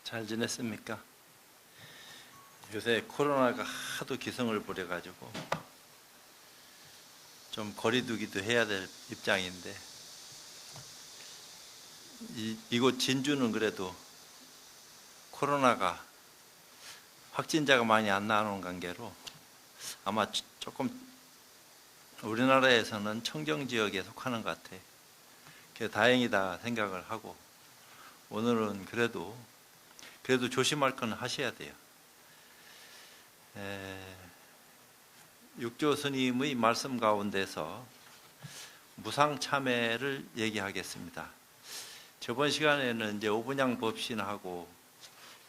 잘 지냈습니까? 요새 코로나가 하도 기승을 부려가지고 좀 거리두기도 해야 될 입장인데 이곳 진주는 그래도 코로나가 확진자가 많이 안 나오는 관계로 아마 조금 우리나라에서는 청정 지역에 속하는 것 같아요. 그래서 다행이다 생각을 하고 오늘은 그래도 조심할 건 하셔야 돼요. 육조 스님의 말씀 가운데서 무상참회를 얘기하겠습니다. 저번 시간에는 이제 오분양 법신하고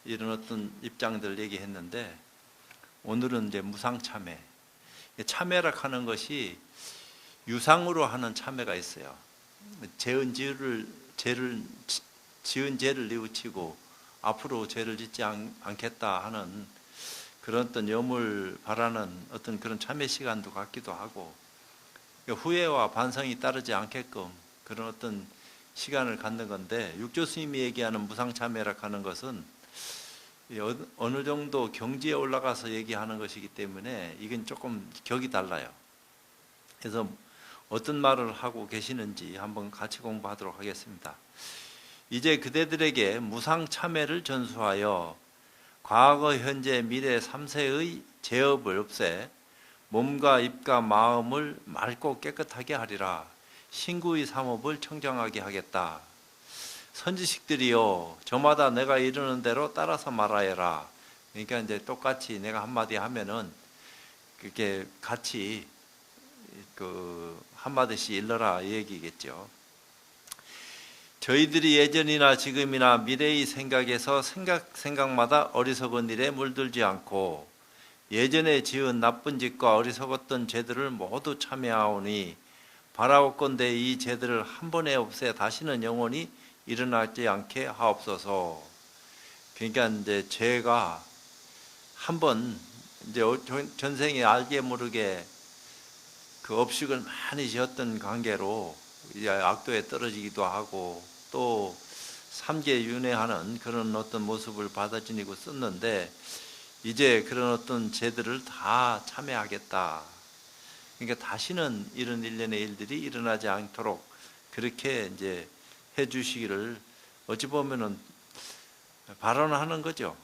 이런 어떤 입장들 얘기했는데 오늘은 이제 무상참회. 참회라 하는 것이 유상으로 하는 참회가 있어요. 죄를 지은 죄를 뉘우치고 앞으로 죄를 짓지 않겠다 하는 그런 어떤 염을 바라는 어떤 그런 참회 시간도 갖기도 하고 후회와 반성이 따르지 않게끔 그런 어떤 시간을 갖는 건데 육조 스님이 얘기하는 무상참회라 하는 것은 어느 정도 경지에 올라가서 얘기하는 것이기 때문에 이건 조금 격이 달라요. 그래서 어떤 말을 하고 계시는지 한번 같이 공부하도록 하겠습니다. 이제 그대들에게 무상참회를 전수하여 과거, 현재, 미래 3세의 죄업을 없애 몸과 입과 마음을 맑고 깨끗하게 하리라. 신구의 삼업을 청정하게 하겠다. 선지식들이요, 저마다 내가 이르는 대로 따라서 말하여라. 그러니까 이제 똑같이 내가 한마디 하면은 그렇게 같이 한마디씩 일러라 이 얘기겠죠. 저희들이 예전이나 지금이나 미래의 생각에서 생각마다 어리석은 일에 물들지 않고 예전에 지은 나쁜 짓과 어리석었던 죄들을 모두 참여하오니 바라옵건대 이 죄들을 한 번에 없애 다시는 영원히 일어나지 않게 하옵소서. 그러니까 이제 죄가 한 번 이제 전생에 알게 모르게 그 업식을 많이 지었던 관계로 이제 악도에 떨어지기도 하고 또 삼계 윤회하는 그런 어떤 모습을 받아지니고 썼는데 이제 그런 어떤 죄들을 다 참회하겠다. 그러니까 다시는 이런 일련의 일들이 일어나지 않도록 그렇게 이제 해 주시기를 어찌 보면은 발언하는 거죠.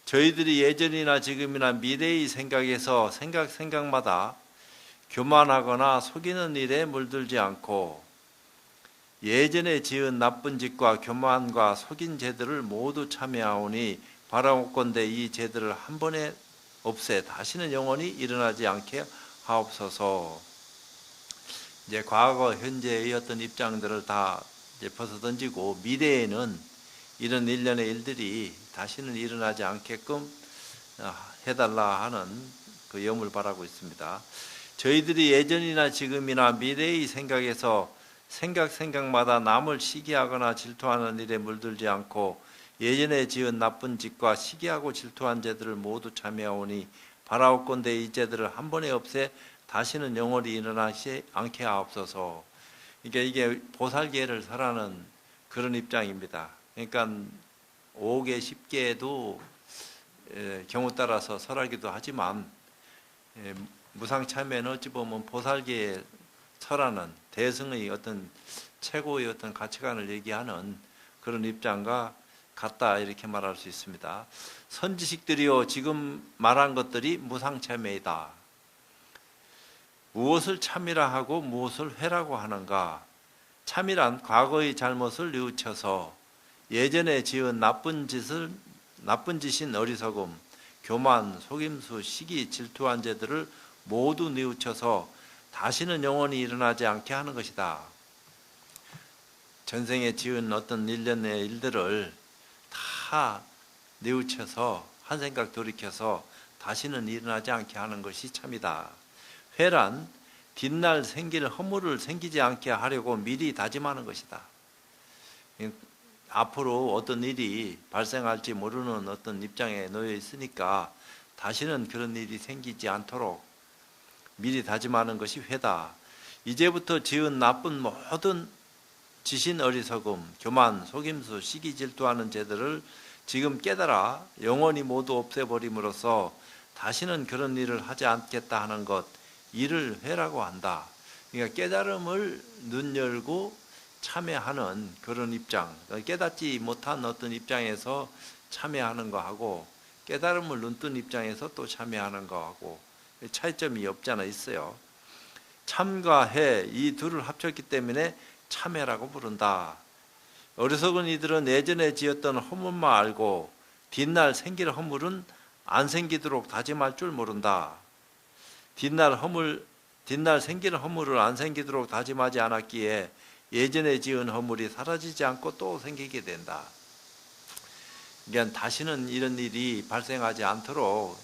저희들이 예전이나 지금이나 미래의 생각에서 생각마다 교만하거나 속이는 일에 물들지 않고 예전에 지은 나쁜 짓과 교만과 속인 죄들을 모두 참여하오니 바라옵건대 이 죄들을 한 번에 없애 다시는 영원히 일어나지 않게 하옵소서. 이제 과거 현재의 어떤 입장들을 다 이제 벗어던지고 미래에는 이런 일련의 일들이 다시는 일어나지 않게끔 해달라 하는 그 염을 바라고 있습니다. 저희들이 예전이나 지금이나 미래의 생각에서 생각마다 남을 시기하거나 질투하는 일에 물들지 않고 예전에 지은 나쁜 짓과 시기하고 질투한 죄들을 모두 참여하오니 바라옵건대 이 죄들을 한 번에 없애 다시는 영원히 일어나지 않게 하옵소서. 그러니까 이게 보살계를 설하는 그런 입장입니다. 그러니까 5계, 10계에도 경우 따라서 설하기도 하지만 무상참회는 어찌 보면 보살계에 설하는 대승의 어떤 최고의 어떤 가치관을 얘기하는 그런 입장과 같다 이렇게 말할 수 있습니다. 선지식들이요 지금 말한 것들이 무상참회이다. 무엇을 참이라 하고 무엇을 회라고 하는가? 참이란 과거의 잘못을 뉘우쳐서 예전에 지은 나쁜 짓인 어리석음, 교만, 속임수, 시기, 질투한 죄들을 모두 뉘우쳐서 다시는 영원히 일어나지 않게 하는 것이다. 전생에 지은 어떤 일련의 일들을 다 뉘우쳐서 한 생각 돌이켜서 다시는 일어나지 않게 하는 것이 참이다. 회란 뒷날 생길 허물을 생기지 않게 하려고 미리 다짐하는 것이다. 앞으로 어떤 일이 발생할지 모르는 어떤 입장에 놓여 있으니까 다시는 그런 일이 생기지 않도록 미리 다짐하는 것이 회다. 이제부터 지은 나쁜 모든 지신 어리석음, 교만, 속임수, 시기 질투하는 죄들을 지금 깨달아 영원히 모두 없애버림으로써 다시는 그런 일을 하지 않겠다 하는 것, 이를 회라고 한다. 그러니까 깨달음을 눈 열고 참여하는 그런 입장, 깨닫지 못한 어떤 입장에서 참여하는 거하고 깨달음을 눈뜬 입장에서 또 참여하는 거하고 차이점이 없잖아 있어요. 참과 해, 이 둘을 합쳤기 때문에 참회라고 부른다. 어리석은 이들은 예전에 지었던 허물만 알고 뒷날 생길 허물은 안 생기도록 다짐할 줄 모른다. 뒷날 생길 허물을 안 생기도록 다짐하지 않았기에 예전에 지은 허물이 사라지지 않고 또 생기게 된다. 그러니까 다시는 이런 일이 발생하지 않도록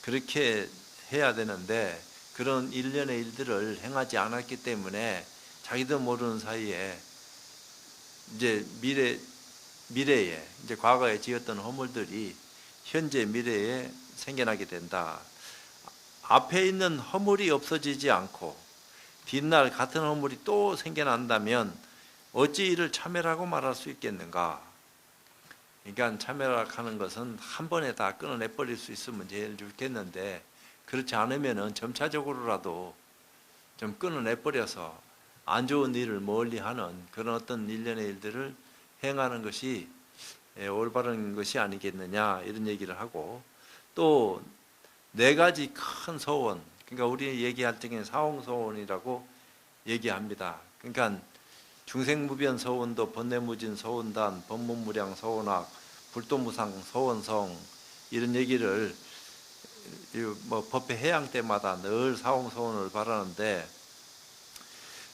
그렇게 해야 되는데 그런 일련의 일들을 행하지 않았기 때문에 자기도 모르는 사이에 이제 미래에 이제 과거에 지었던 허물들이 현재 미래에 생겨나게 된다. 앞에 있는 허물이 없어지지 않고 뒷날 같은 허물이 또 생겨난다면 어찌 이를 참회라고 말할 수 있겠는가? 그러니까 참회라 하는 것은 한 번에 다 끊어내 버릴 수 있으면 제일 좋겠는데 그렇지 않으면은 점차적으로라도 좀 끊어내 버려서 안 좋은 일을 멀리하는 그런 어떤 일련의 일들을 행하는 것이 올바른 것이 아니겠느냐 이런 얘기를 하고 또 네 가지 큰 소원, 그러니까 우리 얘기할 적에 사홍소원이라고 얘기합니다. 그러니까 중생무변 소원도 번뇌무진 소원단, 법문무량 소원학, 불도무상 소원성 이런 얘기를 법회 해양 때마다 늘 사홍소원을 바라는데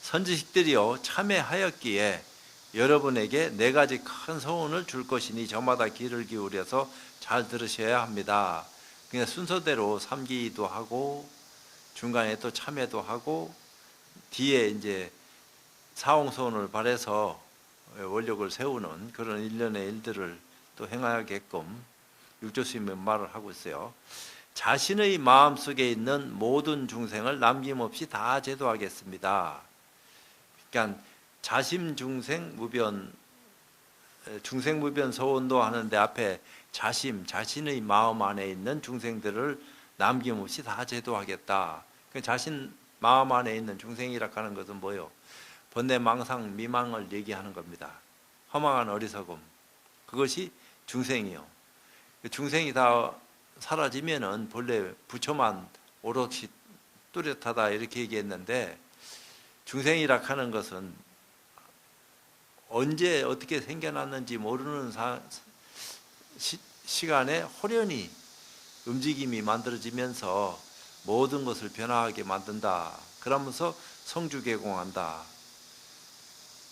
선지식들이요 참회하였기에 여러분에게 네 가지 큰 소원을 줄 것이니 저마다 귀를 기울여서 잘 들으셔야 합니다. 그냥 순서대로 삼기도 하고 중간에 또 참회도 하고 뒤에 이제 사홍소원을 발해서 원력을 세우는 그런 일련의 일들을 또 행하게끔 육조스님은 말을 하고 있어요. 자신의 마음속에 있는 모든 중생을 남김없이 다 제도하겠습니다. 그러니까 자심중생무변, 중생무변 소원도 하는데 앞에 자신의 마음 안에 있는 중생들을 남김없이 다 제도하겠다. 자신 마음 안에 있는 중생이라 하는 것은 뭐요? 번뇌, 망상, 미망을 얘기하는 겁니다. 허망한 어리석음, 그것이 중생이요. 중생이 다 사라지면은 본래 부처만 오롯이 뚜렷하다 이렇게 얘기했는데 중생이라 하는 것은 언제 어떻게 생겨났는지 모르는 시간에 호련히 움직임이 만들어지면서 모든 것을 변화하게 만든다. 그러면서 성주개공한다.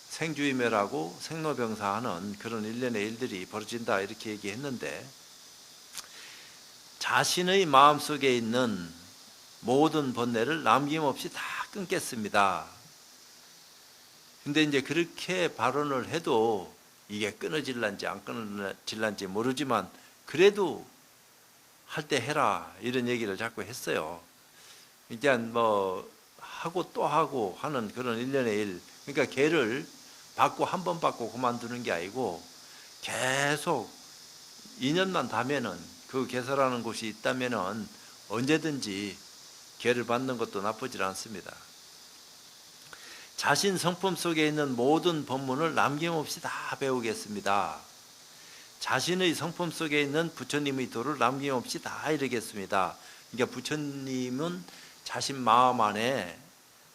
생주이멸하고 생로병사하는 그런 일련의 일들이 벌어진다 이렇게 얘기했는데 자신의 마음속에 있는 모든 번뇌를 남김없이 다 끊겠습니다. 근데 이제 그렇게 발언을 해도 이게 끊어질란지 안 끊어질란지 모르지만 그래도 할 때 해라 이런 얘기를 자꾸 했어요. 이제 뭐 하고 또 하고 하는 그런 일련의 일. 그러니까 개를 받고 한 번 받고 그만두는 게 아니고 계속 2년만 다면은 그 개설하는 곳이 있다면은 언제든지 개를 받는 것도 나쁘지 않습니다. 자신 성품 속에 있는 모든 법문을 남김없이 다 배우겠습니다. 자신의 성품 속에 있는 부처님의 도를 남김없이 다 이루겠습니다. 그러니까 부처님은 자신 마음 안에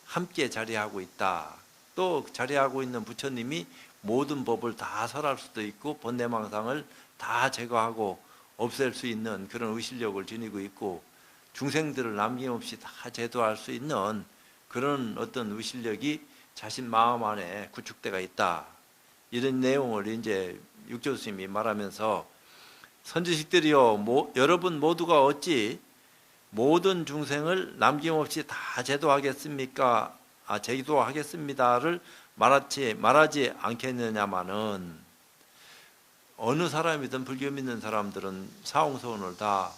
함께 자리하고 있다. 또 자리하고 있는 부처님이 모든 법을 다 설할 수도 있고 번뇌망상을 다 제거하고 없앨 수 있는 그런 의실력을 지니고 있고 중생들을 남김없이 다 제도할 수 있는 그런 어떤 의실력이 자신 마음 안에 구축되어 있다. 이런 내용을 이제 육조스님이 말하면서 선지식들이요 여러분 모두가 어찌 모든 중생을 남김없이 다 제도하겠습니까? 제도하겠습니다를 말하지 않겠느냐마는 어느 사람이든 불교 믿는 사람들은 사홍소원을 다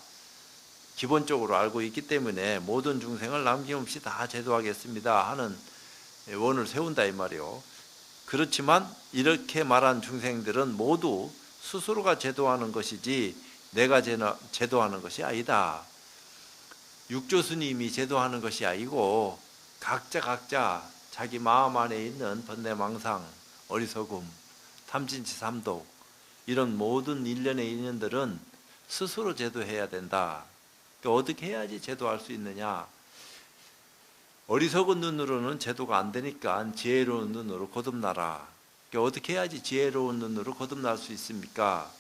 기본적으로 알고 있기 때문에 모든 중생을 남김없이 다 제도하겠습니다 하는 원을 세운다 이 말이요. 그렇지만 이렇게 말한 중생들은 모두 스스로가 제도하는 것이지 내가 제도하는 것이 아니다. 육조 스님이 제도하는 것이 아니고 각자 자기 마음 안에 있는 번뇌망상, 어리석음, 탐진치 삼독 이런 모든 일련의 인연들은 스스로 제도해야 된다. 그러니까 어떻게 해야지 제도할 수 있느냐? 어리석은 눈으로는 제도가 안 되니까 지혜로운 눈으로 거듭나라. 그러니까 어떻게 해야지 지혜로운 눈으로 거듭날 수 있습니까?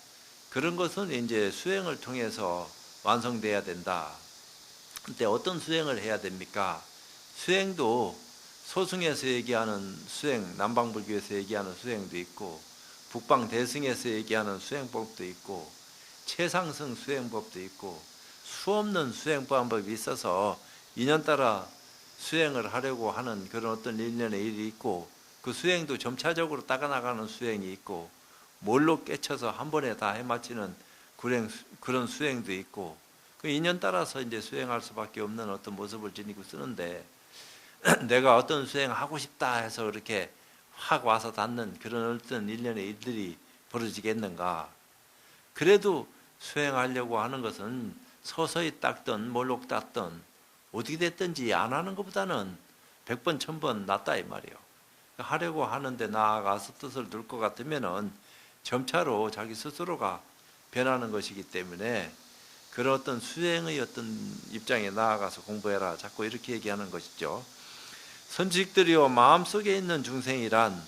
그런 것은 이제 수행을 통해서 완성돼야 된다. 근데 어떤 수행을 해야 됩니까? 수행도 소승에서 얘기하는 수행, 남방불교에서 얘기하는 수행도 있고 북방대승에서 얘기하는 수행법도 있고 최상승 수행법도 있고 수없는 수행 방법이 있어서 인연따라 수행을 하려고 하는 그런 어떤 일련의 일이 있고 그 수행도 점차적으로 따라나가는 수행이 있고 몰로 깨쳐서 한 번에 다 해마치는 그런 수행도 있고 그 인연 따라서 이제 수행할 수밖에 없는 어떤 모습을 지니고 쓰는데 내가 어떤 수행하고 싶다 해서 그렇게 확 와서 닿는 그런 어떤 일련의 일들이 벌어지겠는가? 그래도 수행하려고 하는 것은 서서히 닦든 몰록 닦든 어떻게 됐든지 안 하는 것보다는 100번 1000번 낫다 이 말이에요. 하려고 하는데 나아가서 뜻을 둘 것 같으면은 점차로 자기 스스로가 변하는 것이기 때문에 그런 어떤 수행의 어떤 입장에 나아가서 공부해라 자꾸 이렇게 얘기하는 것이죠. 선지식들이요 마음속에 있는 중생이란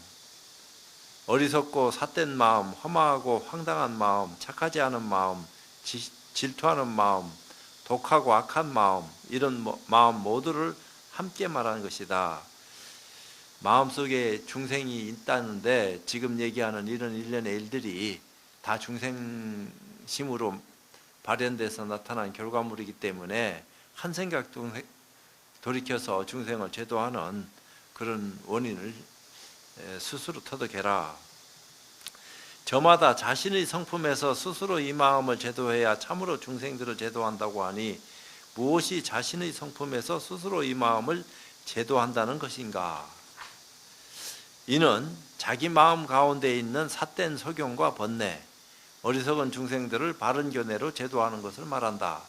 어리석고 삿된 마음, 허망하고 황당한 마음, 착하지 않은 마음, 질투하는 마음, 독하고 악한 마음 이런 마음 모두를 함께 말하는 것이다. 마음속에 중생이 있다는데 지금 얘기하는 이런 일련의 일들이 다 중생심으로 발현돼서 나타난 결과물이기 때문에 한 생각 돌이켜서 중생을 제도하는 그런 원인을 스스로 터득해라. 저마다 자신의 성품에서 스스로 이 마음을 제도해야 참으로 중생들을 제도한다고 하니 무엇이 자신의 성품에서 스스로 이 마음을 제도한다는 것인가? 이는 자기 마음 가운데 있는 삿된 소경과 번뇌, 어리석은 중생들을 바른 견해로 제도하는 것을 말한다.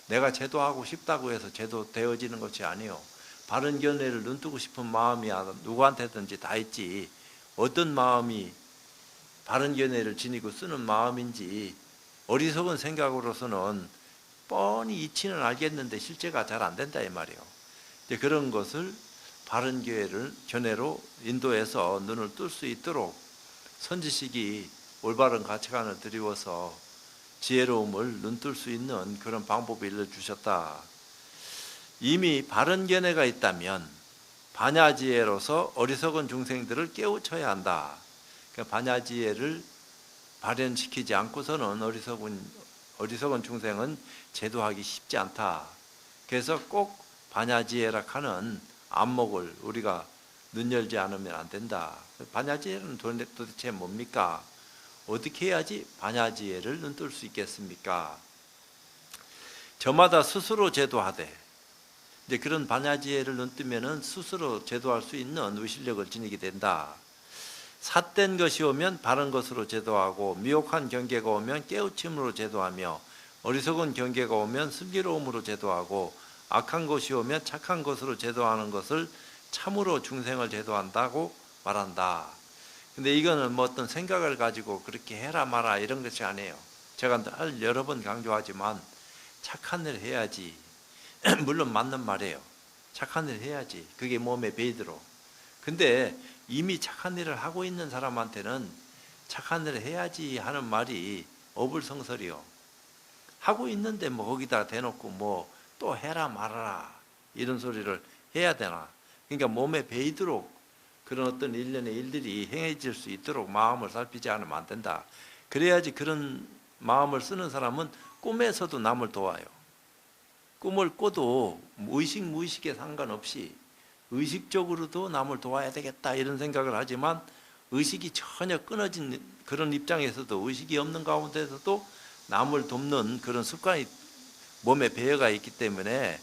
내가 제도하고 싶다고 해서 제도되어지는 것이 아니요. 바른 견해를 눈뜨고 싶은 마음이 누구한테든지 다 있지. 어떤 마음이 바른 견해를 지니고 쓰는 마음인지 어리석은 생각으로서는 뻔히 이치는 알겠는데 실제가 잘 안 된다 이 말이에요. 이제 그런 것을 바른 견해로 인도해서 눈을 뜰 수 있도록 선지식이 올바른 가치관을 드리워서 지혜로움을 눈뜰 수 있는 그런 방법을 일러주셨다. 이미 바른 견해가 있다면 반야지혜로서 어리석은 중생들을 깨우쳐야 한다. 그러니까 반야지혜를 발현시키지 않고서는 어리석은 중생은 제도하기 쉽지 않다. 그래서 꼭 반야지혜라 하는 안목을 우리가 눈열지 않으면 안 된다. 반야지혜는 도대체 뭡니까? 어떻게 해야지 반야지혜를 눈뜰 수 있겠습니까? 저마다 스스로 제도하되 이제 그런 반야지혜를 눈뜨면은 스스로 제도할 수 있는 의실력을 지니게 된다. 삿된 것이 오면 바른 것으로 제도하고 미혹한 경계가 오면 깨우침으로 제도하며 어리석은 경계가 오면 슬기로움으로 제도하고 악한 것이 오면 착한 것으로 제도하는 것을 참으로 중생을 제도한다고 말한다. 근데 이거는 뭐 어떤 생각을 가지고 그렇게 해라 마라 이런 것이 아니에요. 제가 여러 번 강조하지만 착한 일 해야지. 물론 맞는 말이에요. 착한 일 해야지. 그게 몸에 배이도록. 근데 이미 착한 일을 하고 있는 사람한테는 착한 일을 해야지 하는 말이 어불성설이요. 하고 있는데 뭐 거기다 대놓고 뭐 또 해라 말아라 이런 소리를 해야 되나. 그러니까 몸에 배이도록 그런 어떤 일련의 일들이 행해질 수 있도록 마음을 살피지 않으면 안 된다. 그래야지 그런 마음을 쓰는 사람은 꿈에서도 남을 도와요. 꿈을 꿔도 의식 무의식에 상관없이 의식적으로도 남을 도와야 되겠다 이런 생각을 하지만 의식이 전혀 끊어진 그런 입장에서도 의식이 없는 가운데서도 남을 돕는 그런 습관이 몸에 배어가 있기 때문에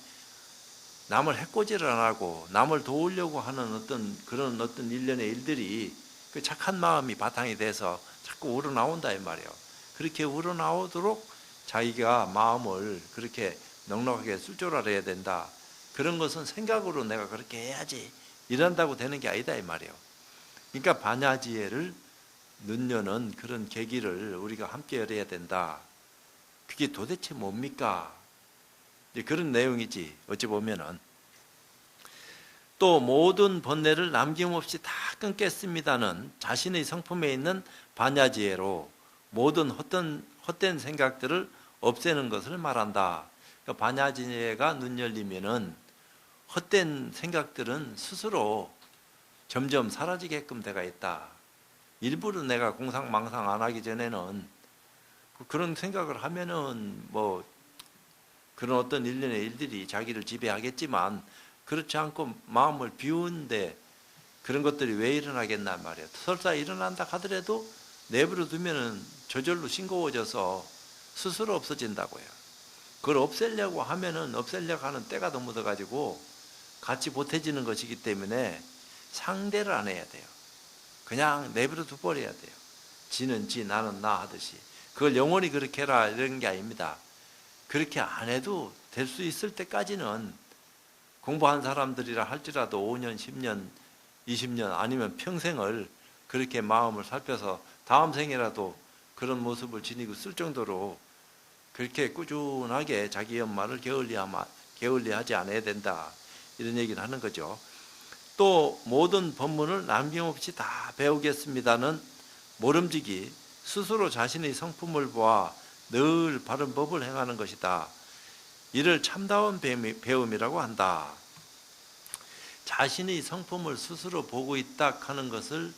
남을 해코지를 안 하고 남을 도우려고 하는 그런 어떤 일련의 일들이 그 착한 마음이 바탕이 돼서 자꾸 우러나온다 이 말이에요. 그렇게 우러나오도록 자기가 마음을 그렇게 넉넉하게 술조라해야 된다. 그런 것은 생각으로 내가 그렇게 해야지 이런다고 되는 게 아니다 이 말이에요. 그러니까 반야지혜를 눈여는 그런 계기를 우리가 함께 열어야 된다. 그게 도대체 뭡니까? 그런 내용이지. 어찌 보면은 또 모든 번뇌를 남김없이 다 끊겠습니다는 자신의 성품에 있는 반야지혜로 모든 헛된 생각들을 없애는 것을 말한다. 그러니까 반야지혜가 눈 열리면은 헛된 생각들은 스스로 점점 사라지게끔 되어 있다. 일부러 내가 공상망상 안 하기 전에는 그런 생각을 하면은 뭐 그런 어떤 일련의 일들이 자기를 지배하겠지만 그렇지 않고 마음을 비우는데 그런 것들이 왜 일어나겠나 말이에요. 설사 일어난다 하더라도 내버려 두면은 저절로 싱거워져서 스스로 없어진다고요. 그걸 없애려고 하면은 없애려고 하는 때가 더 묻어가지고 같이 보태지는 것이기 때문에 상대를 안 해야 돼요. 그냥 내버려 둬버려야 돼요. 지는 지 나는 나 하듯이. 그걸 영원히 그렇게 해라 이런 게 아닙니다. 그렇게 안 해도 될 수 있을 때까지는 공부한 사람들이라 할지라도 5년, 10년, 20년 아니면 평생을 그렇게 마음을 살펴서 다음 생에라도 그런 모습을 지니고 쓸 정도로 그렇게 꾸준하게 자기 연말을 게을리하지 않아야 된다. 이런 얘기를 하는 거죠. 또 모든 법문을 남김없이 다 배우겠습니다는 모름지기 스스로 자신의 성품을 보아 늘 바른 법을 행하는 것이다. 이를 참다운 배움이라고 한다. 자신의 성품을 스스로 보고 있다 하는 것을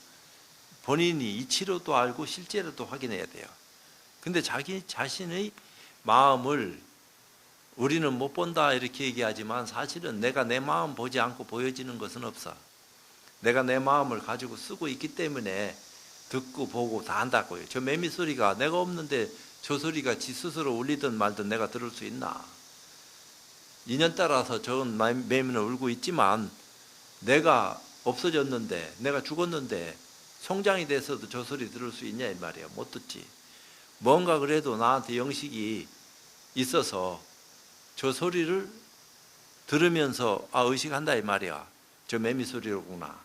본인이 이치로도 알고 실제로도 확인해야 돼요. 근데 자기 자신의 마음을 우리는 못 본다 이렇게 얘기하지만 사실은 내가 내 마음 보지 않고 보여지는 것은 없어. 내가 내 마음을 가지고 쓰고 있기 때문에 듣고 보고 다 한다고요. 저 매미 소리가 내가 없는데 저 소리가 지 스스로 울리든 말든 내가 들을 수 있나? 인연 따라서 저건 매미는 울고 있지만 내가 없어졌는데 내가 죽었는데 송장이 돼서도 저 소리 들을 수 있냐 이 말이에요. 못 듣지. 뭔가 그래도 나한테 영식이 있어서 저 소리를 들으면서 의식한다 이 말이야. 저 매미 소리로구나.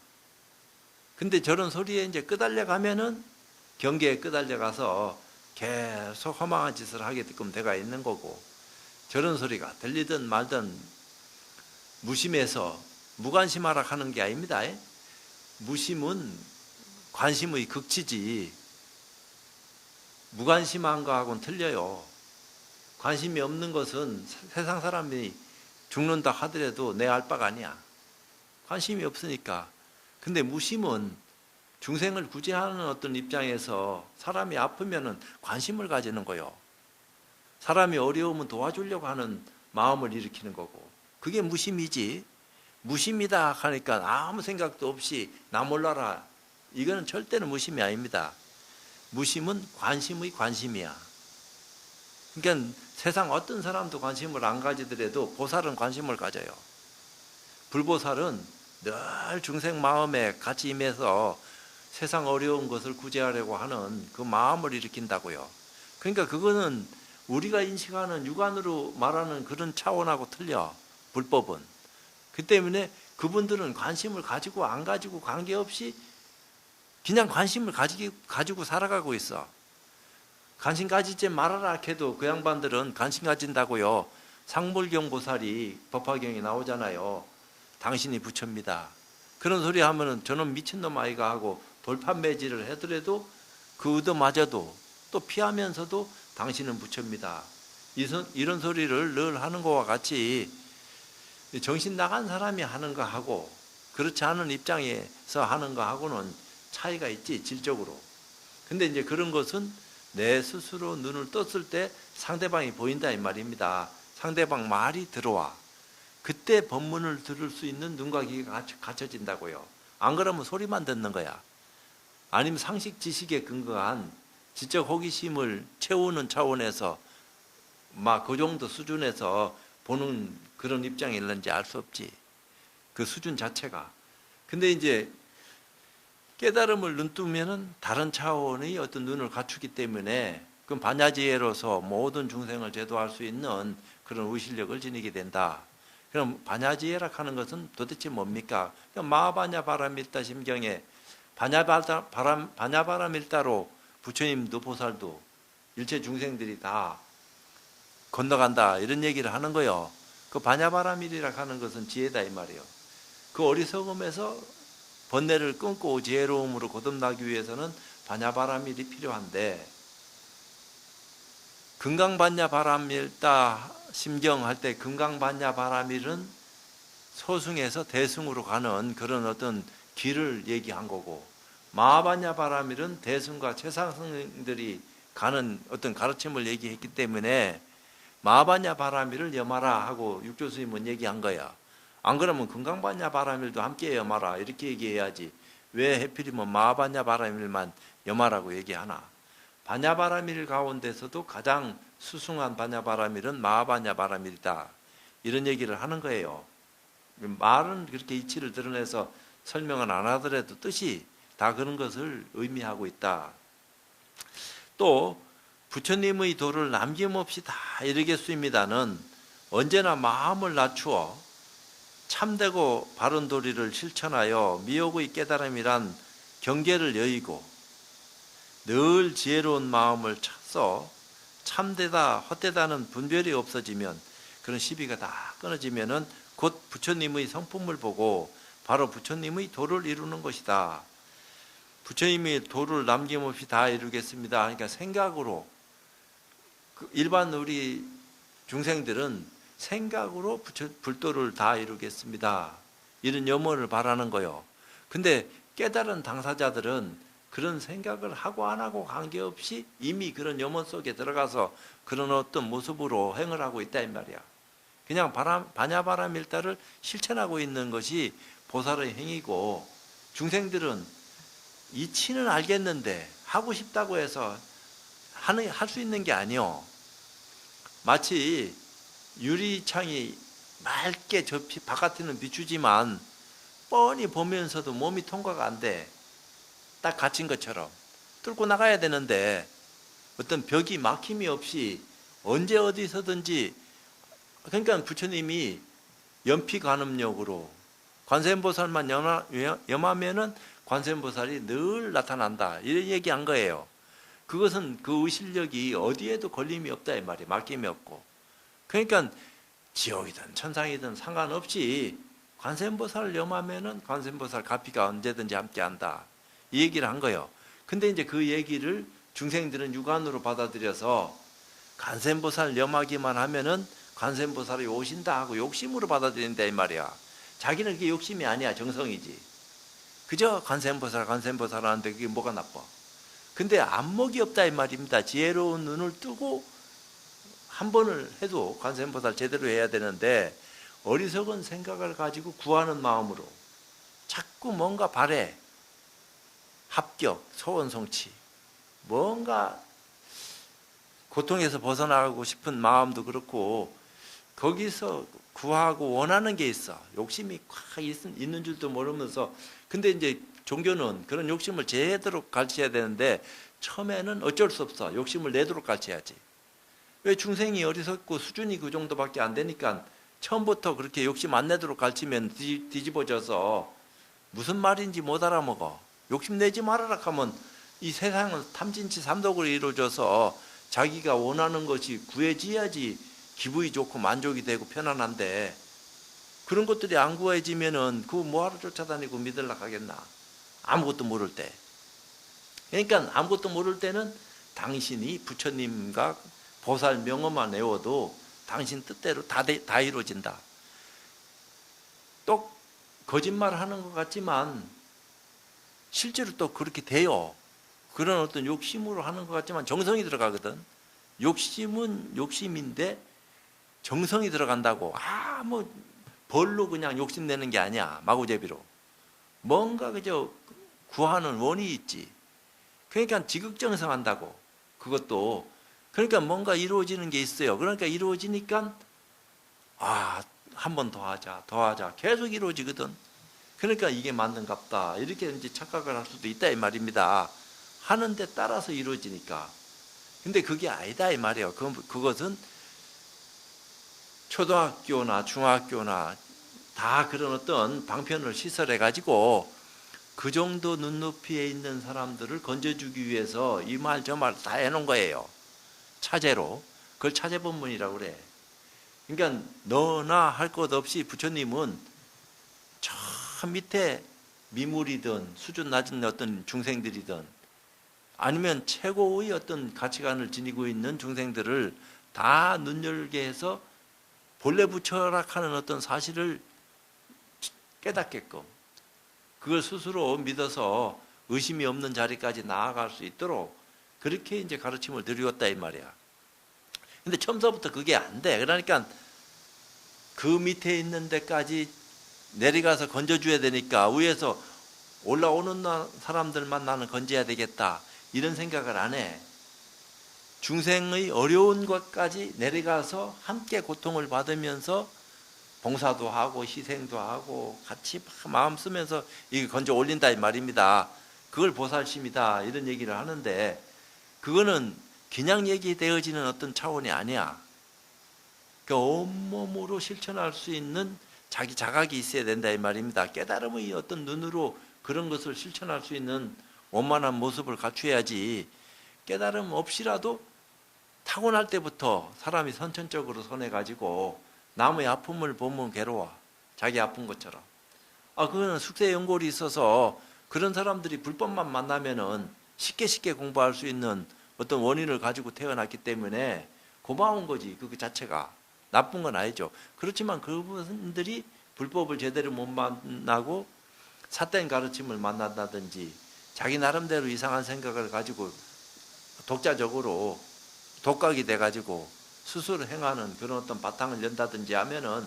근데 저런 소리에 이제 끄달려 가면은 경계에 끄달려 가서 계속 허망한 짓을 하게끔 돼가 있는 거고, 저런 소리가 들리든 말든 무심해서 무관심하라 하는 게 아닙니다. 무심은 관심의 극치지 무관심한 거하고는 틀려요. 관심이 없는 것은 세상 사람이 죽는다 하더라도 내 알 바가 아니야. 관심이 없으니까. 근데 무심은 중생을 구제하는 어떤 입장에서 사람이 아프면은 관심을 가지는 거요. 사람이 어려우면 도와주려고 하는 마음을 일으키는 거고. 그게 무심이지. 무심이다 하니까 아무 생각도 없이 나 몰라라. 이거는 절대로 무심이 아닙니다. 무심은 관심의 관심이야. 그러니까 세상 어떤 사람도 관심을 안 가지더라도 보살은 관심을 가져요. 불보살은 늘 중생 마음에 같이 임해서 세상 어려운 것을 구제하려고 하는 그 마음을 일으킨다고요. 그러니까 그거는 우리가 인식하는 육안으로 말하는 그런 차원하고 틀려. 불법은. 그 때문에 그분들은 관심을 가지고 안 가지고 관계없이 그냥 관심을 가지고 살아가고 있어. 관심 가지지 말아라 해도 그 양반들은 관심 가진다고요. 상물경 보살이 법화경에 나오잖아요. 당신이 부처입니다. 그런 소리 하면은 저는 미친놈 아이가 하고 돌판 매질을 하더라도 그 의도마저도 또 피하면서도 당신은 부처입니다. 이런 소리를 늘 하는 것과 같이 정신 나간 사람이 하는 거하고 그렇지 않은 입장에서 하는 거하고는 차이가 있지, 질적으로. 근데 이제 그런 것은 내 스스로 눈을 떴을 때 상대방이 보인다 이 말입니다. 상대방 말이 들어와. 그때 법문을 들을 수 있는 눈과 귀가 갖춰진다고요. 안 그러면 소리만 듣는 거야. 아니면 상식 지식에 근거한 지적 호기심을 채우는 차원에서 막 그 정도 수준에서 보는 그런 입장이 있는지 알 수 없지. 그 수준 자체가. 근데 이제 깨달음을 눈뜨면은 다른 차원의 어떤 눈을 갖추기 때문에 그 반야지혜로서 모든 중생을 제도할 수 있는 그런 의식력을 지니게 된다. 그럼 반야지혜라 하는 것은 도대체 뭡니까? 마바냐 바람일다 심경에 반야바람일다로 부처님도 보살도 일체 중생들이 다 건너간다 이런 얘기를 하는 거요. 그 반야바람일이라 하는 것은 지혜다 이 말이에요. 그 어리석음에서 번뇌를 끊고 지혜로움으로 거듭나기 위해서는 반야바람일이 필요한데, 금강반야바람일다 심경할 때 금강반야바람일은 소승에서 대승으로 가는 그런 어떤 길을 얘기한 거고, 마하반야바람일은 대승과 최상승들이 가는 어떤 가르침을 얘기했기 때문에 마하반야바람일을 염하라 하고 육조스님은 얘기한 거야. 안 그러면 금강반야바람일도 함께 염하라 이렇게 얘기해야지 왜 해필이면 마하반야바람일만 염하라고 얘기하나. 반야바람일 가운데서도 가장 수승한 반야바람일은 마하반야바람일이다 이런 얘기를 하는 거예요. 말은 그렇게 이치를 드러내서 설명은 안 하더라도 뜻이 다 그런 것을 의미하고 있다. 또 부처님의 도를 남김없이 다 이루겠습니다는 언제나 마음을 낮추어 참되고 바른 도리를 실천하여 미혹의 깨달음이란 경계를 여의고 늘 지혜로운 마음을 찾어 참되다 헛되다는 분별이 없어지면, 그런 시비가 다 끊어지면은 곧 부처님의 성품을 보고 바로 부처님의 도를 이루는 것이다. 부처님의 도를 남김없이 다 이루겠습니다. 그러니까 생각으로, 일반 우리 중생들은 생각으로 불도를 다 이루겠습니다 이런 염원을 바라는 거요. 근데 깨달은 당사자들은 그런 생각을 하고 안 하고 관계없이 이미 그런 염원 속에 들어가서 그런 어떤 모습으로 행을 하고 있다 이 말이야. 그냥 반야바람일다를 실천하고 있는 것이 보살의 행위고, 중생들은 이치는 알겠는데 하고 싶다고 해서 할 수 있는 게 아니요. 마치 유리창이 맑게 바깥에는 비추지만 뻔히 보면서도 몸이 통과가 안 돼. 딱 갇힌 것처럼 뚫고 나가야 되는데 어떤 벽이 막힘이 없이 언제 어디서든지, 그러니까 부처님이 연피관음력으로 관세음보살만 염하면은 관세음보살이 늘 나타난다 이런 얘기한 거예요. 그것은 그 의실력이 어디에도 걸림이 없다 이 말이에요. 막힘이 없고. 그러니까 지옥이든 천상이든 상관없이 관세음보살을 염하면은 관세음보살 가피가 언제든지 함께한다 이 얘기를 한 거예요. 근데 이제 그 얘기를 중생들은 육안으로 받아들여서 관세음보살 염하기만 하면은 관세음보살이 오신다 하고 욕심으로 받아들인다 이 말이야. 자기는 그게 욕심이 아니야, 정성이지. 그저 관세음보살 하는데 그게 뭐가 나빠. 근데 안목이 없다 이 말입니다. 지혜로운 눈을 뜨고 한 번을 해도 관세음보살 제대로 해야 되는데 어리석은 생각을 가지고 구하는 마음으로 자꾸 뭔가 바래, 합격, 소원성취, 뭔가 고통에서 벗어나고 싶은 마음도 그렇고 거기서 구하고 원하는 게 있어. 욕심이 꽉 있는 줄도 모르면서. 근데 이제 종교는 그런 욕심을 제대로 가르쳐야 되는데 처음에는 어쩔 수 없어. 욕심을 내도록 가르쳐야지. 왜 중생이 어리석고 수준이 그 정도밖에 안 되니까 처음부터 그렇게 욕심 안 내도록 가르치면 뒤집어져서 무슨 말인지 못 알아먹어. 욕심 내지 말아라 하면 이 세상은 탐진치 삼독으로 이루어져서 자기가 원하는 것이 구해져야지 기분이 좋고 만족이 되고 편안한데, 그런 것들이 안 구해지면은 그거 뭐하러 쫓아다니고 믿으려고 하겠나. 아무것도 모를 때. 그러니까 아무것도 모를 때는 당신이 부처님과 보살 명언만 외워도 당신 뜻대로 다 이루어진다. 또 거짓말하는 것 같지만 실제로 또 그렇게 돼요. 그런 어떤 욕심으로 하는 것 같지만 정성이 들어가거든. 욕심은 욕심인데 정성이 들어간다고. 뭐 벌로 그냥 욕심내는 게 아니야. 마구제비로. 뭔가 그저 구하는 원이 있지. 그러니까 지극정성한다고. 그것도 그러니까 뭔가 이루어지는 게 있어요. 그러니까 이루어지니까 한 번 더 하자 계속 이루어지거든. 그러니까 이게 맞는갑다. 이렇게 이제 착각을 할 수도 있다 이 말입니다. 하는데 따라서 이루어지니까. 근데 그게 아니다 이 말이에요. 그것은 초등학교나 중학교나 다 그런 어떤 방편을 시설해 가지고 그 정도 눈높이에 있는 사람들을 건져주기 위해서 이 말 저 말 다 해놓은 거예요. 차제로. 그걸 차제법문이라고 그래. 그러니까 너나 할 것 없이 부처님은 저 밑에 미물이든 수준 낮은 어떤 중생들이든 아니면 최고의 어떤 가치관을 지니고 있는 중생들을 다 눈열게 해서 본래 부처락하는 어떤 사실을 깨닫게끔 그걸 스스로 믿어서 의심이 없는 자리까지 나아갈 수 있도록 그렇게 이제 가르침을 드리웠다 이 말이야. 근데 처음서부터 그게 안 돼. 그러니까 그 밑에 있는 데까지 내려가서 건져줘야 되니까 위에서 올라오는 사람들만 나는 건져야 되겠다. 이런 생각을 안 해. 중생의 어려운 것까지 내려가서 함께 고통을 받으면서 봉사도 하고 희생도 하고 같이 마음 쓰면서 이게 건져 올린다 이 말입니다. 그걸 보살심이다 이런 얘기를 하는데 그거는 그냥 얘기되어지는 어떤 차원이 아니야. 그 온몸으로 실천할 수 있는 자기 자각이 있어야 된다 이 말입니다. 깨달음의 어떤 눈으로 그런 것을 실천할 수 있는 원만한 모습을 갖춰야지 깨달음 없이라도 타고날 때부터 사람이 선천적으로 손해가지고 남의 아픔을 보면 괴로워. 자기 아픈 것처럼. 그거는 숙세 연골이 있어서 그런 사람들이 불법만 만나면은 쉽게 공부할 수 있는 어떤 원인을 가지고 태어났기 때문에 고마운 거지. 그 자체가. 나쁜 건 아니죠. 그렇지만 그분들이 불법을 제대로 못 만나고 삿된 가르침을 만난다든지 자기 나름대로 이상한 생각을 가지고 독자적으로 독각이 돼가지고 스스로 행하는 그런 어떤 바탕을 연다든지 하면은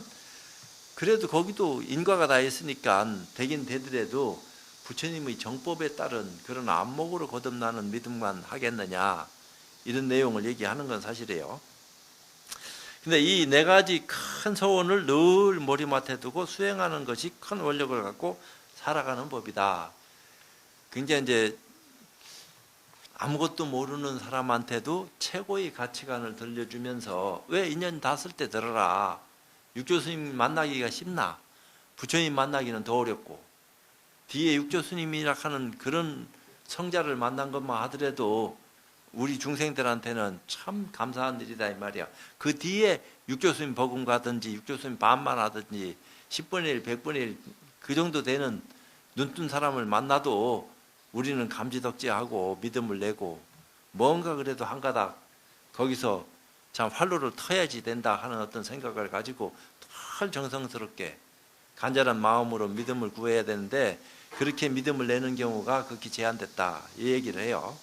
그래도 거기도 인과가 다 있으니까 되긴 되더라도 부처님의 정법에 따른 그런 안목으로 거듭나는 믿음만 하겠느냐 이런 내용을 얘기하는 건 사실이에요. 근데 이 네 가지 큰 소원을 늘 머리맡에 두고 수행하는 것이 큰 원력을 갖고 살아가는 법이다. 굉장히 이제 아무것도 모르는 사람한테도 최고의 가치관을 들려주면서 왜 인연 닿았을 때 들어라. 육조 스님 만나기가 쉽나? 부처님 만나기는 더 어렵고 뒤에 육조 스님이라 하는 그런 성자를 만난 것만 하더라도 우리 중생들한테는 참 감사한 일이다 이 말이야. 그 뒤에 육조 스님 버금 가든지 육조 스님 반만 하든지 10분의 1, 100분의 1 그 정도 되는 눈뜬 사람을 만나도 우리는 감지덕지하고 믿음을 내고 뭔가 그래도 한 가닥 거기서 참 활로를 터야지 된다 하는 어떤 생각을 가지고 덜 정성스럽게 간절한 마음으로 믿음을 구해야 되는데 그렇게 믿음을 내는 경우가 극히 제한됐다 이 얘기를 해요.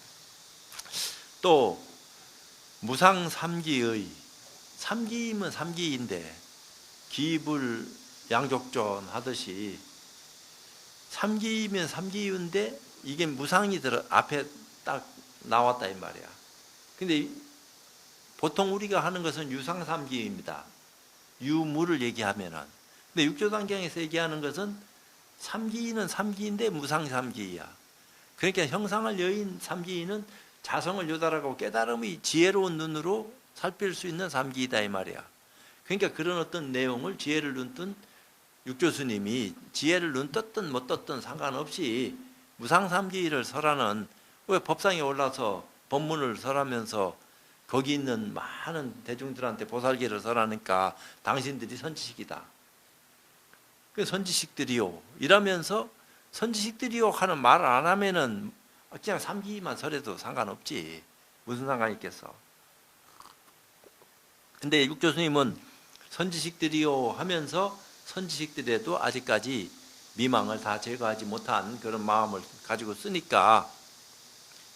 또 무상삼기의 삼기이면 삼기인데 기불 양족전 하듯이 삼기이면 삼기인데 이게 무상이 앞에 딱 나왔다 이 말이야. 근데 보통 우리가 하는 것은 유상삼기입니다. 유무를 얘기하면은. 근데 육조단경에서 얘기하는 것은 삼기인은 삼기인데 무상삼기이야. 그러니까 형상을 여인 삼기인은 자성을 요달하고 깨달음이 지혜로운 눈으로 살필 수 있는 삼기이다 이 말이야. 그러니까 그런 어떤 내용을 지혜를 눈뜬 육조스님이 지혜를 눈 떴든 못 떴든 상관없이 무상삼기를 설하는 왜 법상에 올라서 법문을 설하면서 거기 있는 많은 대중들한테 보살기를 설하니까 당신들이 선지식이다. 그 선지식들이요. 이러면서 선지식들이요 하는 말을 안 하면은 그냥 삼기만 설해도 상관없지. 무슨 상관이 있겠어. 근데 육조스님은 선지식들이요 하면서 선지식들에도 아직까지 미망을 다 제거하지 못한 그런 마음을 가지고 쓰니까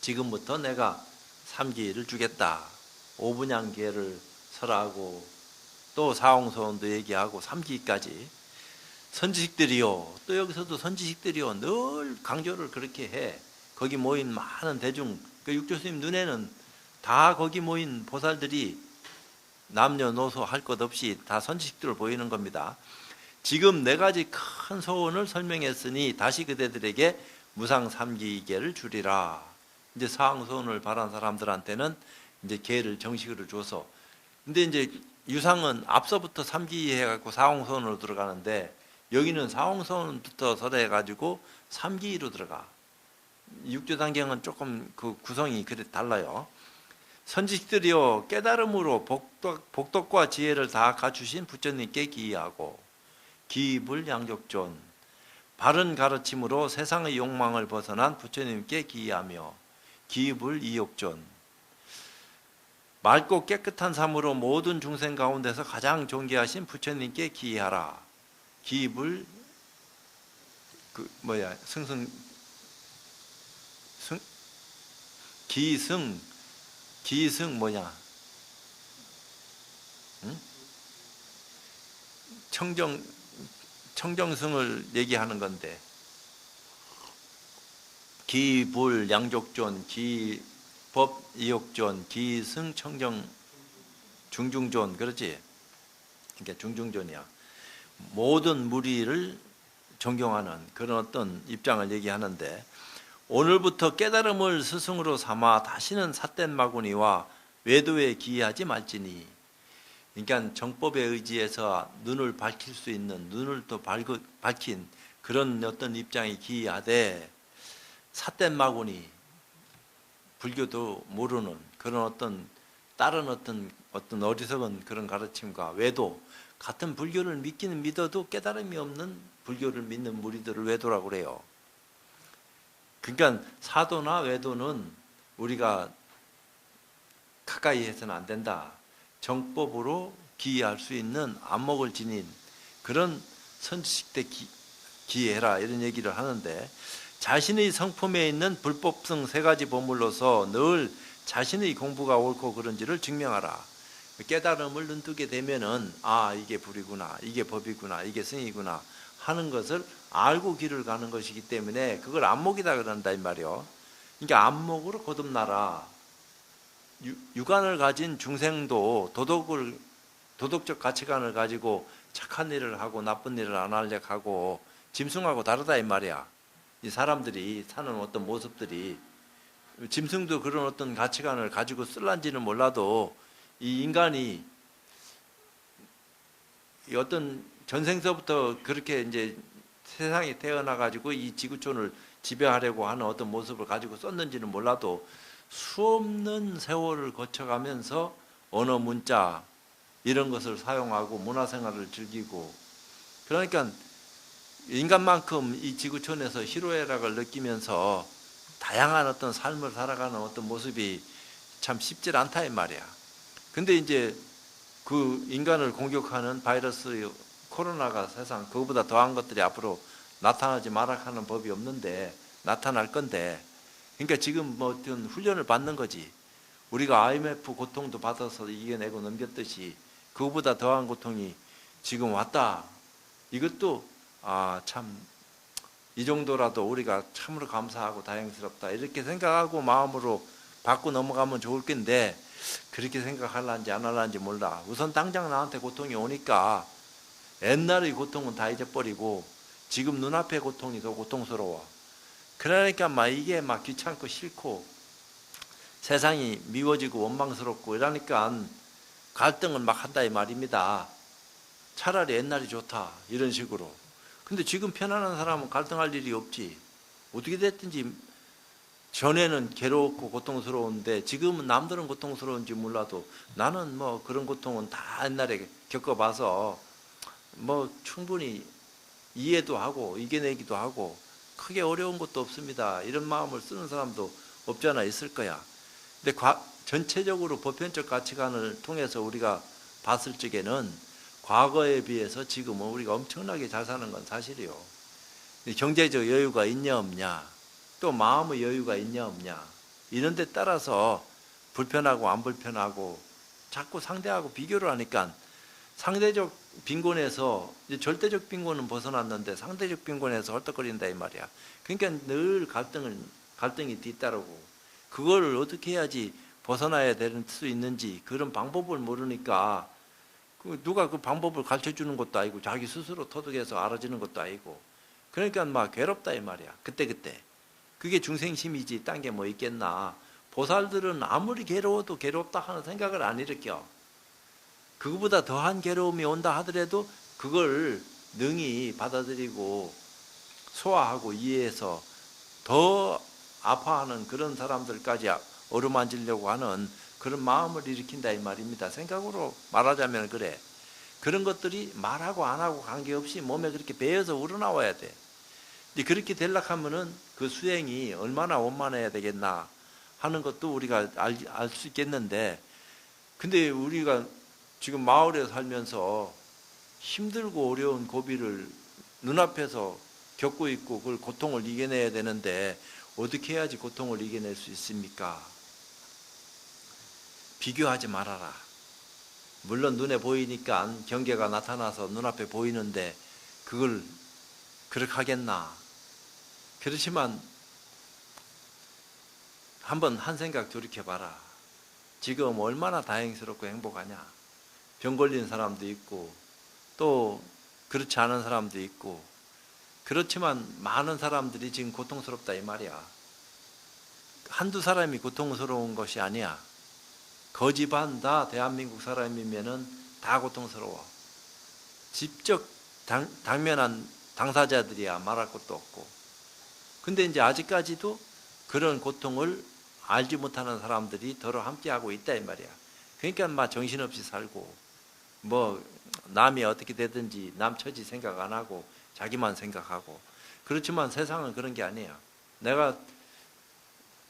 지금부터 내가 삼기를 주겠다. 오분양계를 설하고 또 사홍소원도 얘기하고 삼기까지 선지식들이요. 또 여기서도 선지식들이요. 늘 강조를 그렇게 해. 거기 모인 많은 대중, 그 육조스님 눈에는 다 거기 모인 보살들이 남녀노소 할 것 없이 다 선지식들을 보이는 겁니다. 지금 네 가지 큰 소원을 설명했으니 다시 그대들에게 무상 삼기계를 주리라. 이제 사항 소원을 바란 사람들한테는 이제 계를 정식으로 줘서, 근데 이제 유상은 앞서부터 삼기 해갖고 사홍 소원으로 들어가는데 여기는 사홍 소원부터 설해가지고 삼기로 들어가. 육조단경은 조금 그 구성이 그래 달라요. 선지식들이여 깨달음으로 복덕과 지혜를 다 갖추신 부처님께 기의하고 기불양족존 바른 가르침으로 세상의 욕망을 벗어난 부처님께 기의하며 기불이욕존 맑고 깨끗한 삶으로 모든 중생 가운데서 가장 존귀하신 부처님께 기의하라. 기불 기승 뭐냐? 응? 청정승을 얘기하는 건데 기불 양족존 기법 이욕존 기승 청정 중중존 그렇지? 그러니까 중중존이야. 모든 무리를 존경하는 그런 어떤 입장을 얘기하는데 오늘부터 깨달음을 스승으로 삼아 다시는 삿된 마구니와 외도에 기이하지 말지니. 그러니까 정법에 의지해서 눈을 밝힐 수 있는 눈을 또 밝힌 그런 어떤 입장이 기이하되 삿된 마구니 불교도 모르는 그런 어떤 다른 어떤 어리석은 그런 가르침과 외도 같은 불교를 믿기는 믿어도 깨달음이 없는 불교를 믿는 무리들을 외도라고 그래요. 그러니까 사도나 외도는 우리가 가까이 해서는 안 된다. 정법으로 기이할 수 있는 안목을 지닌 그런 선지식 때 기이해라 이런 얘기를 하는데 자신의 성품에 있는 불법성 세 가지 보물로서 늘 자신의 공부가 옳고 그런지를 증명하라. 깨달음을 눈뜨게 되면은 아 이게 불이구나 이게 법이구나 이게 승이구나 하는 것을 알고 길을 가는 것이기 때문에 그걸 안목이다 그런다 이 말이요. 그러니까 안목으로 거듭나라. 육안을 가진 중생도 도덕적 가치관을 가지고 착한 일을 하고 나쁜 일을 안 하려고 하고 짐승하고 다르다 이 말이야. 이 사람들이 사는 어떤 모습들이 짐승도 그런 어떤 가치관을 가지고 쓸란지는 몰라도 이 인간이 어떤 전생서부터 그렇게 이제 세상에 태어나 가지고 이 지구촌을 지배하려고 하는 어떤 모습을 가지고 썼는지는 몰라도 수없는 세월을 거쳐가면서 언어 문자 이런 것을 사용하고 문화생활을 즐기고 그러니까 인간만큼 이 지구촌에서 희로애락을 느끼면서 다양한 어떤 삶을 살아가는 어떤 모습이 참 쉽지 않다 이 말이야. 근데 이제 그 인간을 공격하는 바이러스 코로나가 세상 그거보다 더한 것들이 앞으로 나타나지 마라 하는 법이 없는데 나타날 건데 그러니까 지금 뭐 어떤 훈련을 받는 거지. 우리가 IMF 고통도 받아서 이겨내고 넘겼듯이 그거보다 더한 고통이 지금 왔다. 이것도 참 이 정도라도 우리가 참으로 감사하고 다행스럽다 이렇게 생각하고 마음으로 받고 넘어가면 좋을 텐데 그렇게 생각할란지 안 할란지 몰라. 우선 당장 나한테 고통이 오니까 옛날의 고통은 다 잊어버리고 지금 눈앞의 고통이 더 고통스러워. 그러니까 이게 귀찮고 싫고 세상이 미워지고 원망스럽고 이러니까 갈등을 한다 이 말입니다. 차라리 옛날이 좋다 이런 식으로. 근데 지금 편안한 사람은 갈등할 일이 없지. 어떻게 됐든지 전에는 괴롭고 고통스러운데 지금은 남들은 고통스러운지 몰라도 나는 그런 고통은 다 옛날에 겪어봐서 충분히 이해도 하고 이겨내기도 하고 크게 어려운 것도 없습니다. 이런 마음을 쓰는 사람도 없지 않아 있을 거야. 근데 전체적으로 보편적 가치관을 통해서 우리가 봤을 적에는 과거에 비해서 지금은 우리가 엄청나게 잘 사는 건 사실이요. 경제적 여유가 있냐 없냐 또 마음의 여유가 있냐 없냐 이런 데 따라서 불편하고 안 불편하고 자꾸 상대하고 비교를 하니까 상대적 빈곤에서 이제 절대적 빈곤은 벗어났는데 상대적 빈곤에서 헐떡거린다 이 말이야. 그러니까 늘 갈등이 뒤따르고 그걸 어떻게 해야지 벗어나야 될 수 있는지 그런 방법을 모르니까 누가 그 방법을 가르쳐 주는 것도 아니고 자기 스스로 터득해서 알아지는 것도 아니고 그러니까 막 괴롭다 이 말이야. 그때. 그게 중생심이지 딴 게 뭐 있겠나. 보살들은 아무리 괴로워도 괴롭다 하는 생각을 안 일으켜. 그거보다 더한 괴로움이 온다 하더라도 그걸 능히 받아들이고 소화하고 이해해서 더 아파하는 그런 사람들까지 어루만지려고 하는 그런 마음을 일으킨다 이 말입니다. 생각으로 말하자면 그래. 그런 것들이 말하고 안 하고 관계없이 몸에 그렇게 배어서 우러나와야 돼. 근데 그렇게 되려고 하면은 그 수행이 얼마나 원만해야 되겠나 하는 것도 우리가 알 수 있겠는데, 근데 우리가 지금 마을에 살면서 힘들고 어려운 고비를 눈앞에서 겪고 있고 그걸 고통을 이겨내야 되는데 어떻게 해야지 고통을 이겨낼 수 있습니까? 비교하지 말아라. 물론 눈에 보이니까 경계가 나타나서 눈앞에 보이는데 그걸 그렇게 하겠나? 그렇지만 한번 한 생각 돌이켜봐라. 지금 얼마나 다행스럽고 행복하냐? 병 걸린 사람도 있고 또 그렇지 않은 사람도 있고, 그렇지만 많은 사람들이 지금 고통스럽다 이 말이야. 한두 사람이 고통스러운 것이 아니야. 거지반 다 대한민국 사람이면은 다 고통스러워. 직접 당면한 당사자들이야 말할 것도 없고. 근데 이제 아직까지도 그런 고통을 알지 못하는 사람들이 더러 함께하고 있다 이 말이야. 그러니까 막 정신없이 살고 뭐 남이 어떻게 되든지 남 처지 생각 안 하고 자기만 생각하고. 그렇지만 세상은 그런 게 아니야. 내가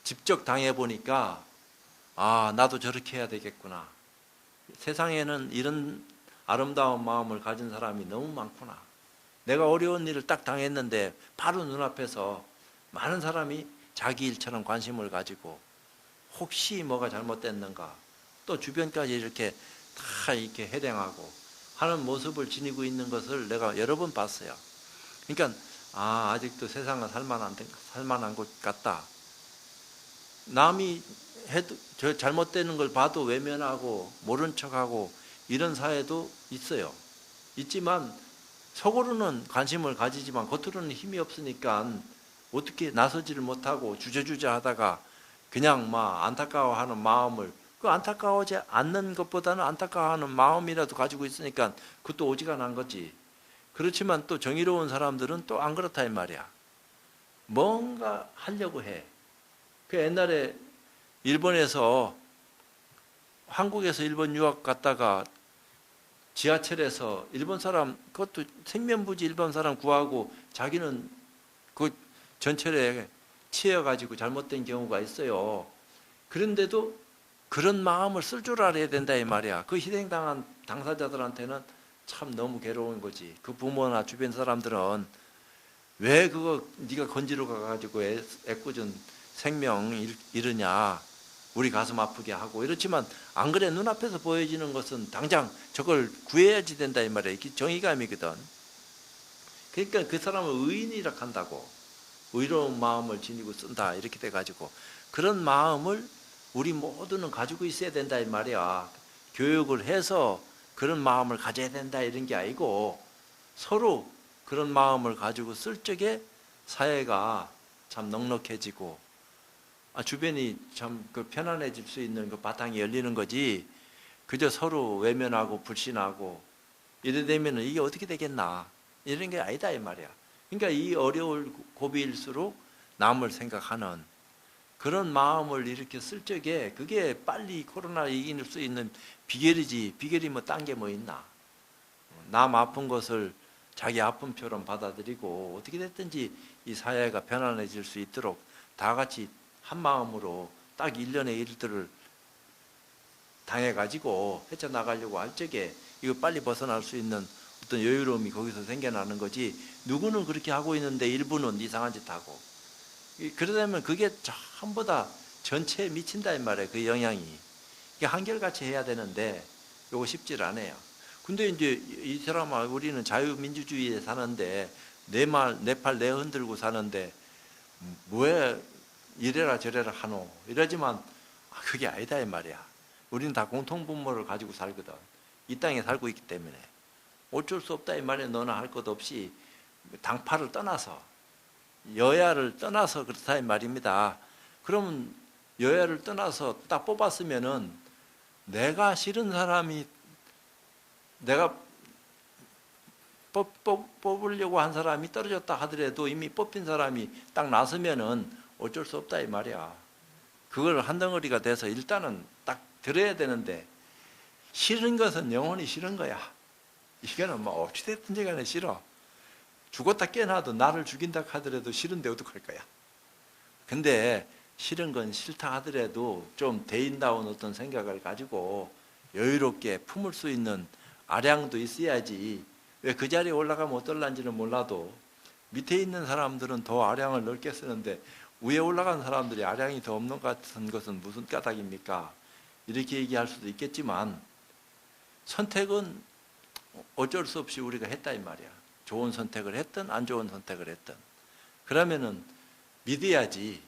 직접 당해보니까 아, 나도 저렇게 해야 되겠구나. 세상에는 이런 아름다운 마음을 가진 사람이 너무 많구나. 내가 어려운 일을 딱 당했는데 바로 눈앞에서 많은 사람이 자기 일처럼 관심을 가지고 혹시 뭐가 잘못됐는가, 또 주변까지 이렇게 다 이렇게 해량하고 하는 모습을 지니고 있는 것을 내가 여러 번 봤어요. 그러니까 아, 아직도 세상은 살만한 것 같다. 남이 해도 저 잘못되는 걸 봐도 외면하고 모른 척하고 이런 사회도 있어요. 있지만 속으로는 관심을 가지지만 겉으로는 힘이 없으니까 어떻게 나서지를 못하고 주저주저 하다가 그냥 막 안타까워하는 마음을, 그 안타까워하지 않는 것보다는 안타까워하는 마음이라도 가지고 있으니까 그것도 오지간한 거지. 그렇지만 또 정의로운 사람들은 또 안 그렇다 이 말이야. 뭔가 하려고 해. 그 옛날에 일본에서 한국에서 일본 유학 갔다가 지하철에서 일본 사람, 그것도 생면부지 일본 사람 구하고 자기는 그 전철에 치여가지고 잘못된 경우가 있어요. 그런데도 그런 마음을 쓸 줄 알아야 된다 이 말이야. 그 희생당한 당사자들한테는 참 너무 괴로운 거지. 그 부모나 주변 사람들은 왜 그거 네가 건지러 가가지고 애꿎은 생명 잃으냐, 우리 가슴 아프게 하고 이렇지만 안 그래. 눈앞에서 보여지는 것은 당장 저걸 구해야지 된다 이 말이야. 이게 정의감이거든. 그러니까 그 사람을 의인이라 한다고. 의로운 마음을 지니고 쓴다 이렇게 돼가지고 그런 마음을 우리 모두는 가지고 있어야 된다 이 말이야. 교육을 해서 그런 마음을 가져야 된다 이런 게 아니고 서로 그런 마음을 가지고 쓸 적에 사회가 참 넉넉해지고 주변이 참 그 편안해질 수 있는 그 바탕이 열리는 거지. 그저 서로 외면하고 불신하고 이래 되면은 이게 어떻게 되겠나 이런 게 아니다 이 말이야. 그러니까 이 어려울 고비일수록 남을 생각하는 그런 마음을 이렇게 쓸 적에 그게 빨리 코로나를 이길 수 있는 비결이지. 비결이 뭐 딴 게 뭐 있나. 남 아픈 것을 자기 아픔처럼 받아들이고 어떻게 됐든지 이 사회가 편안해질 수 있도록 다 같이 한 마음으로 딱 1년의 일들을 당해가지고 헤쳐나가려고 할 적에 이거 빨리 벗어날 수 있는 어떤 여유로움이 거기서 생겨나는 거지. 누구는 그렇게 하고 있는데 일부는 이상한 짓 하고. 그러다면 그게 전부 다 전체에 미친다 이 말이에요. 그 영향이. 이게 한결같이 해야 되는데 이거 쉽질 않아요. 근데 이제 이 사람아, 우리는 자유민주주의에 사는데 내 팔 내 흔들고 사는데 왜 이래라 저래라 하노 이러지만 그게 아니다 이 말이야. 우리는 다 공통분모를 가지고 살거든. 이 땅에 살고 있기 때문에 어쩔 수 없다 이 말에 너나 할 것 없이 당파를 떠나서 여야를 떠나서 그렇다 이 말입니다. 그러면 여야를 떠나서 딱 뽑았으면은 내가 싫은 사람이 내가 뽑으려고 한 사람이 떨어졌다 하더라도 이미 뽑힌 사람이 딱 나서면은 어쩔 수 없다 이 말이야. 그걸 한 덩어리가 돼서 일단은 딱 들어야 되는데 싫은 것은 영원히 싫은 거야. 이거는 뭐 어찌됐든지 간에 싫어. 죽었다 깨어나도 나를 죽인다 하더라도 싫은데 어떡할 거야. 근데 싫은 건 싫다 하더라도 좀 대인다운 어떤 생각을 가지고 여유롭게 품을 수 있는 아량도 있어야지. 왜 그 자리에 올라가면 어떨란지는 몰라도 밑에 있는 사람들은 더 아량을 넓게 쓰는데 위에 올라간 사람들이 아량이 더 없는 것 같은 것은 무슨 까닭입니까? 이렇게 얘기할 수도 있겠지만 선택은 어쩔 수 없이 우리가 했다 이 말이야. 좋은 선택을 했든 안 좋은 선택을 했든. 그러면은 믿어야지.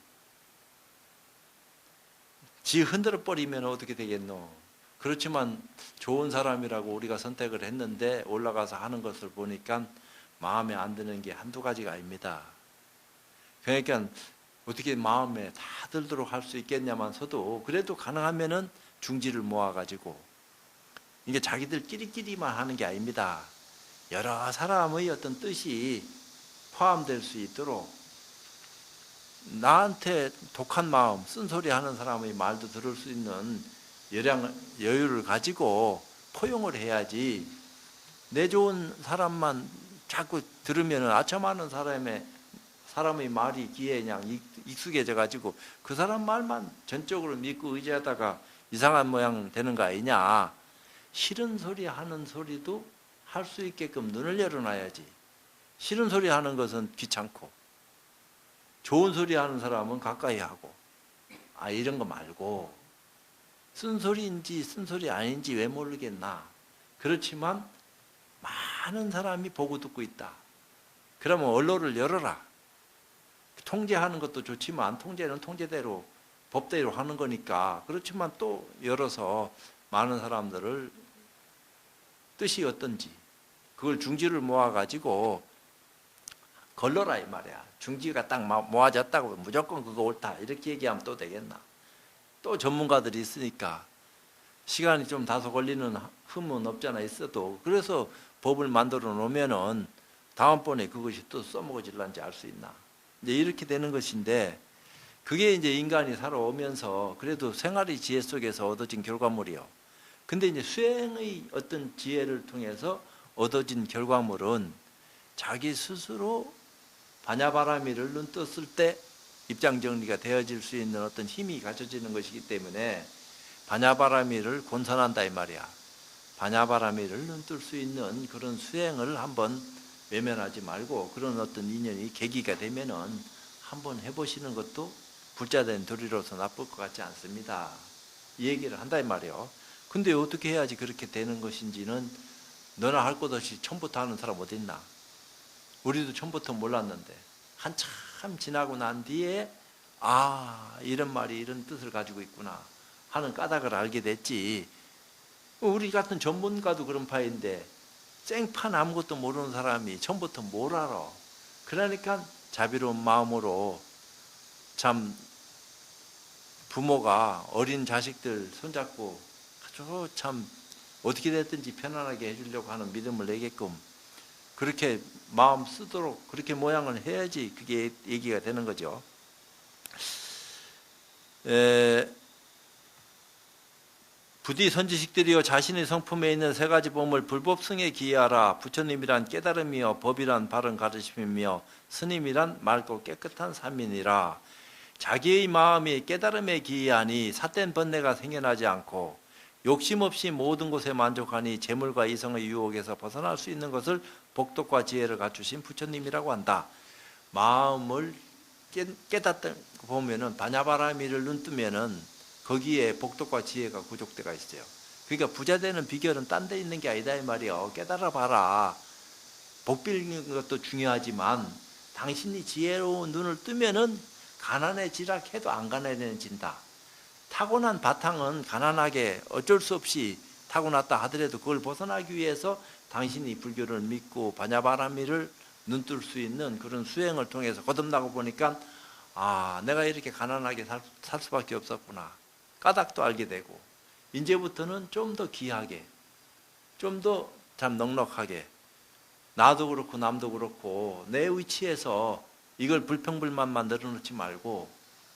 지 흔들어 버리면 어떻게 되겠노? 그렇지만 좋은 사람이라고 우리가 선택을 했는데 올라가서 하는 것을 보니까 마음에 안 드는 게 한두 가지가 아닙니다. 그러니까 어떻게 마음에 다 들도록 할 수 있겠냐면서도 그래도 가능하면은 중지를 모아가지고 이게 자기들끼리만 하는 게 아닙니다. 여러 사람의 어떤 뜻이 포함될 수 있도록 나한테 독한 마음, 쓴소리 하는 사람의 말도 들을 수 있는 여유를 가지고 포용을 해야지 내 좋은 사람만 자꾸 들으면 아첨하는 사람의 말이 귀에 그냥 익숙해져 가지고 그 사람 말만 전적으로 믿고 의지하다가 이상한 모양 되는 거 아니냐. 싫은 소리 하는 소리도 할 수 있게끔 눈을 열어놔야지. 싫은 소리 하는 것은 귀찮고 좋은 소리 하는 사람은 가까이 하고 이런 거 말고 쓴소리인지 쓴소리 아닌지 왜 모르겠나. 그렇지만 많은 사람이 보고 듣고 있다. 그러면 언론을 열어라. 통제하는 것도 좋지만 통제는 통제대로 법대로 하는 거니까 그렇지만 또 열어서 많은 사람들을 뜻이 어떤지 그걸 중지를 모아가지고 걸러라 이 말이야. 중지가 딱 모아졌다고 무조건 그거 옳다 이렇게 얘기하면 또 되겠나. 또 전문가들이 있으니까 시간이 좀 다소 걸리는 흠은 없잖아 있어도 그래서 법을 만들어 놓으면은 다음번에 그것이 또 써먹어질란지 알 수 있나. 이제 이렇게 되는 것인데 그게 이제 인간이 살아오면서 그래도 생활의 지혜 속에서 얻어진 결과물이요. 근데 이제 수행의 어떤 지혜를 통해서 얻어진 결과물은 자기 스스로 반야바라미를 눈떴을 때 입장 정리가 되어질 수 있는 어떤 힘이 갖춰지는 것이기 때문에 반야바라미를 곤선한다 이 말이야. 반야바라미를 눈뜰 수 있는 그런 수행을 한번 외면하지 말고 그런 어떤 인연이 계기가 되면은 한번 해보시는 것도 불자된 도리로서 나쁠 것 같지 않습니다. 이 얘기를 한다 이 말이에요. 근데 어떻게 해야지 그렇게 되는 것인지는 너나 할 것 없이 처음부터 하는 사람 어디 있나? 우리도 처음부터 몰랐는데 한참 지나고 난 뒤에 이런 말이 이런 뜻을 가지고 있구나 하는 까닭을 알게 됐지. 우리 같은 전문가도 그런 파인데 생판 아무것도 모르는 사람이 처음부터 뭘 알아. 그러니까 자비로운 마음으로 참 부모가 어린 자식들 손잡고 아주 참 어떻게 됐든지 편안하게 해주려고 하는 믿음을 내게끔 그렇게 마음 쓰도록 그렇게 모양을 해야지 그게 얘기가 되는 거죠. 부디 선지식들이여 자신의 성품에 있는 세 가지 법을 불법승에 기하라. 부처님이란 깨달음이여 법이란 바른 가르침이며 스님이란 맑고 깨끗한 삶이니라. 자기의 마음이 깨달음에 기하니 삿된 번뇌가 생겨나지 않고 욕심 없이 모든 것에 만족하니 재물과 이성의 유혹에서 벗어날 수 있는 것을 복덕과 지혜를 갖추신 부처님이라고 한다. 마음을 깨닫다 보면은 반야바라미를 눈뜨면은 거기에 복덕과 지혜가 구족대가 있어요. 그러니까 부자 되는 비결은 딴 데 있는 게 아니다 이 말이요. 깨달아 봐라. 복 빌는 것도 중요하지만 당신이 지혜로운 눈을 뜨면은 가난해지라 해도 안 가난해진다. 타고난 바탕은 가난하게 어쩔 수 없이 타고났다 하더라도 그걸 벗어나기 위해서 당신이 불교를 믿고 바냐바라미를 눈뜰 수 있는 그런 수행을 통해서 거듭나고 보니까 내가 이렇게 가난하게 살 수밖에 없었구나. 까닭도 알게 되고 이제부터는 좀 더 귀하게, 좀 더 참 넉넉하게, 나도 그렇고 남도 그렇고 내 위치에서 이걸 불평불만만 늘어놓지 말고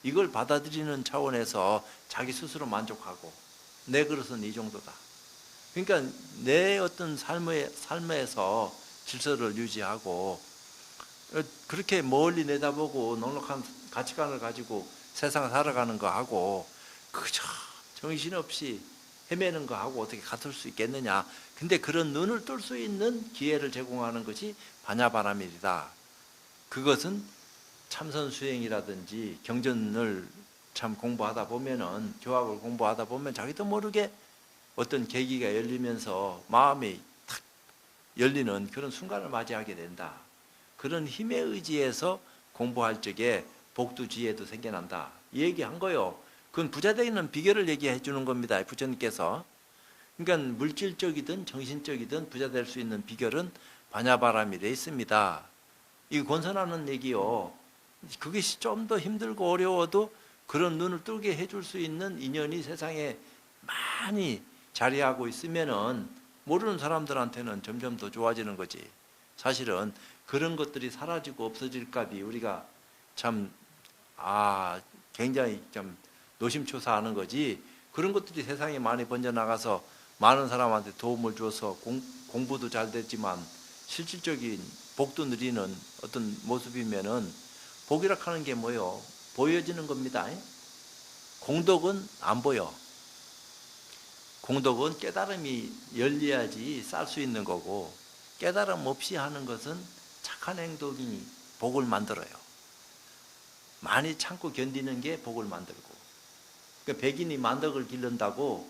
이걸 받아들이는 차원에서 자기 스스로 만족하고 내 그릇은 이 정도다. 그러니까 내 어떤 삶에서 질서를 유지하고 그렇게 멀리 내다보고 넉넉한 가치관을 가지고 세상을 살아가는 거하고 그저 정신없이 헤매는 거하고 어떻게 같을 수 있겠느냐. 근데 그런 눈을 뜰 수 있는 기회를 제공하는 것이 바냐바라밀이다. 그것은 참선 수행이라든지 경전을 참 공부하다 보면은, 교학을 공부하다 보면 자기도 모르게 어떤 계기가 열리면서 마음이 탁 열리는 그런 순간을 맞이하게 된다. 그런 힘에 의지해서 공부할 적에 복도 지혜도 생겨난다. 이 얘기한 거요. 그건 부자 되는 비결을 얘기해 주는 겁니다. 부처님께서. 그러니까 물질적이든 정신적이든 부자 될 수 있는 비결은 바냐바라밀에 있습니다. 이거 권선하는 얘기요. 그것이 좀 더 힘들고 어려워도 그런 눈을 뜨게 해줄 수 있는 인연이 세상에 많이 자리하고 있으면은 모르는 사람들한테는 점점 더 좋아지는 거지. 사실은 그런 것들이 사라지고 없어질까비 우리가 참 굉장히 좀 노심초사하는 거지. 그런 것들이 세상에 많이 번져나가서 많은 사람한테 도움을 줘서 공부도 잘 됐지만 실질적인 복도 누리는 어떤 모습이면은 복이라 하는 게 뭐요? 보여지는 겁니다. 공덕은 안 보여. 공덕은 깨달음이 열려야지 쌓을 수 있는 거고, 깨달음 없이 하는 것은 착한 행동이 복을 만들어요. 많이 참고 견디는 게 복을 만들고, 그러니까 백인이 만덕을 기른다고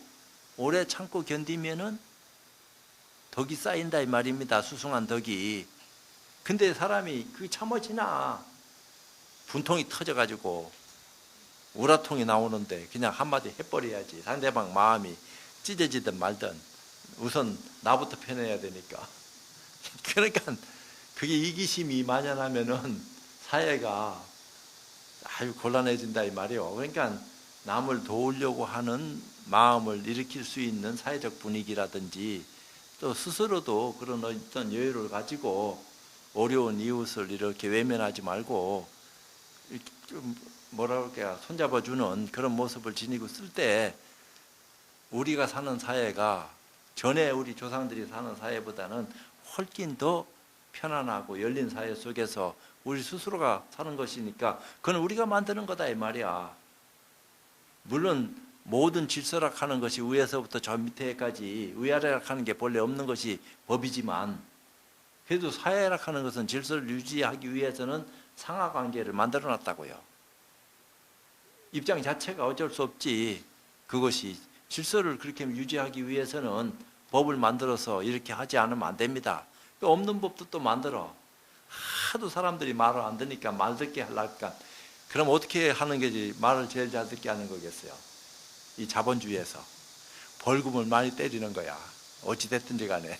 오래 참고 견디면은 덕이 쌓인다 이 말입니다. 수승한 덕이. 근데 사람이 그게 참아지나 분통이 터져가지고 우라통이 나오는데 그냥 한마디 해버려야지. 상대방 마음이 찢어지든 말든 우선 나부터 편해야 되니까. 그러니까 그게 이기심이 만연하면은 사회가 아주 곤란해진다 이 말이요. 그러니까 남을 도우려고 하는 마음을 일으킬 수 있는 사회적 분위기라든지 또 스스로도 그런 어떤 여유를 가지고 어려운 이웃을 이렇게 외면하지 말고 좀 뭐라 그럴까요? 손잡아주는 그런 모습을 지니고 쓸 때 우리가 사는 사회가 전에 우리 조상들이 사는 사회보다는 훨씬 더 편안하고 열린 사회 속에서 우리 스스로가 사는 것이니까 그건 우리가 만드는 거다 이 말이야. 물론 모든 질서락하는 것이 위에서부터 저 밑에까지 위아래락하는 게 본래 없는 것이 법이지만 그래도 사회락하는 것은 질서를 유지하기 위해서는 상하관계를 만들어 놨다고요. 입장 자체가 어쩔 수 없지. 그것이 질서를 그렇게 유지하기 위해서는 법을 만들어서 이렇게 하지 않으면 안 됩니다. 없는 법도 또 만들어. 하도 사람들이 말을 안 듣니까 말 듣게 하려니까 그럼 어떻게 하는 게지 말을 제일 잘 듣게 하는 거겠어요. 이 자본주의에서 벌금을 많이 때리는 거야. 어찌됐든지 간에.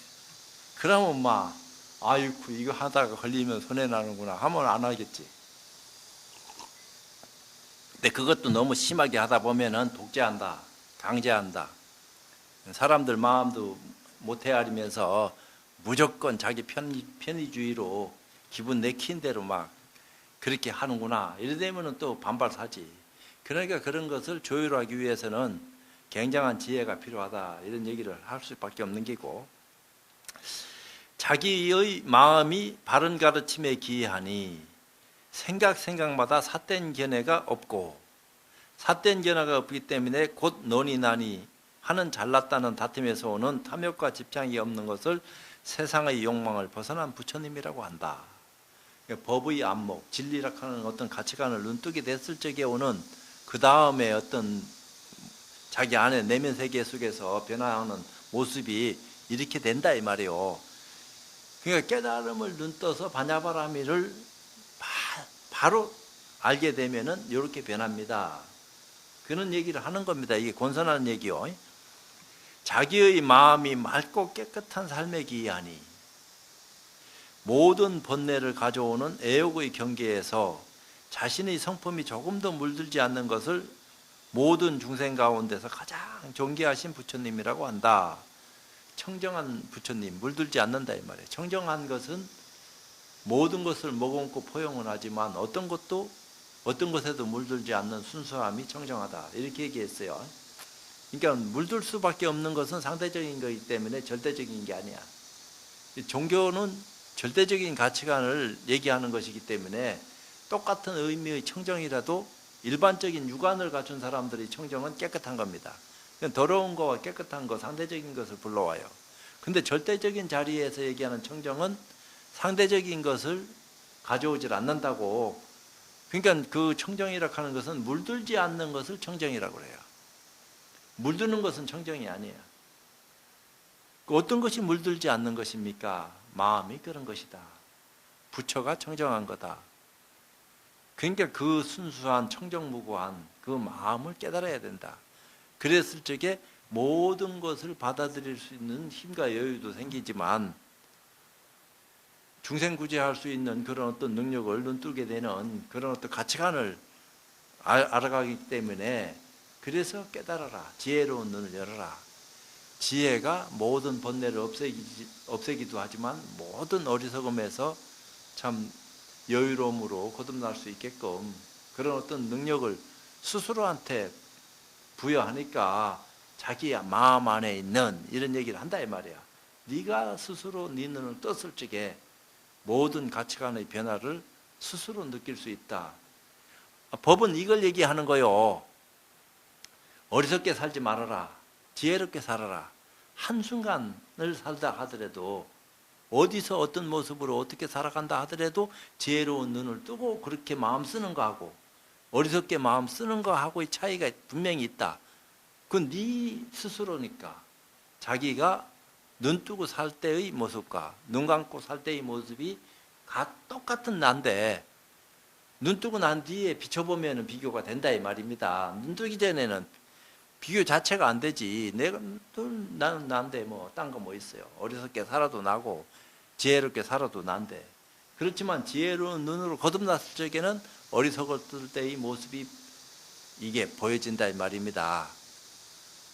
그러면 아이쿠 이거 하다가 걸리면 손해나는구나 하면 안 하겠지. 근데 그것도 너무 심하게 하다 보면은 독재한다, 강제한다. 사람들 마음도 못 헤아리면서 무조건 자기 편의주의로 기분 내키는 대로 막 그렇게 하는구나. 이래 되면은 또 반발 사지. 그러니까 그런 것을 조율하기 위해서는 굉장한 지혜가 필요하다. 이런 얘기를 할 수밖에 없는 게고. 자기의 마음이 바른 가르침에 기하니 생각마다 삿된 견해가 없고 삿된 견해가 없기 때문에 곧 논이 나니 하는 잘났다는 다툼에서 오는 탐욕과 집착이 없는 것을 세상의 욕망을 벗어난 부처님이라고 한다. 법의 안목, 진리라 하는 어떤 가치관을 눈뜨게 됐을 적에 오는 그 다음에 어떤 자기 안에 내면 세계 속에서 변화하는 모습이 이렇게 된다 이 말이에요. 그러니까 깨달음을 눈떠서 바냐바라밀을 바로 알게 되면은 이렇게 변합니다. 그런 얘기를 하는 겁니다. 이게 권선하는 얘기요. 자기의 마음이 맑고 깨끗한 삶에 기이하니 모든 번뇌를 가져오는 애욕의 경계에서 자신의 성품이 조금 더 물들지 않는 것을 모든 중생 가운데서 가장 존귀하신 부처님이라고 한다. 청정한 부처님, 물들지 않는다 이 말이에요. 청정한 것은 모든 것을 머금고 포용은 하지만 어떤 것에도 물들지 않는 순수함이 청정하다. 이렇게 얘기했어요. 그러니까 물들 수밖에 없는 것은 상대적인 것이기 때문에 절대적인 게 아니야. 종교는 절대적인 가치관을 얘기하는 것이기 때문에 똑같은 의미의 청정이라도 일반적인 육안을 갖춘 사람들의 청정은 깨끗한 겁니다. 더러운 거와 깨끗한 거, 상대적인 것을 불러와요. 근데 절대적인 자리에서 얘기하는 청정은 상대적인 것을 가져오질 않는다고. 그러니까 그 청정이라고 하는 것은 물들지 않는 것을 청정이라고 그래요. 물드는 것은 청정이 아니에요. 어떤 것이 물들지 않는 것입니까? 마음이 그런 것이다. 부처가 청정한 거다. 그러니까 그 순수한 청정무구한 그 마음을 깨달아야 된다. 그랬을 적에 모든 것을 받아들일 수 있는 힘과 여유도 생기지만 중생구제할 수 있는 그런 어떤 능력을 눈뜨게 되는 그런 어떤 가치관을 알아가기 때문에 그래서 깨달아라. 지혜로운 눈을 열어라. 지혜가 모든 번뇌를 없애기도 하지만 모든 어리석음에서 참 여유로움으로 거듭날 수 있게끔 그런 어떤 능력을 스스로한테 부여하니까 자기 마음 안에 있는 이런 얘기를 한다 이 말이야. 네가 스스로 네 눈을 떴을 적에 모든 가치관의 변화를 스스로 느낄 수 있다. 법은 이걸 얘기하는 거요. 어리석게 살지 말아라. 지혜롭게 살아라. 한순간을 살다 하더라도 어디서 어떤 모습으로 어떻게 살아간다 하더라도 지혜로운 눈을 뜨고 그렇게 마음 쓰는 거하고 어리석게 마음 쓰는 거하고의 차이가 분명히 있다. 그건 네 스스로니까. 자기가 눈 뜨고 살 때의 모습과 눈 감고 살 때의 모습이 똑같은 나인데 눈 뜨고 난 뒤에 비춰보면 비교가 된다 이 말입니다. 눈 뜨기 전에는 비교 자체가 안 되지. 나는 난데 뭐 딴 거 뭐 있어요. 어리석게 살아도 나고 지혜롭게 살아도 난데. 그렇지만 지혜로운 눈으로 거듭났을 적에는 어리석을 때의 모습이 이게 보여진다 이 말입니다.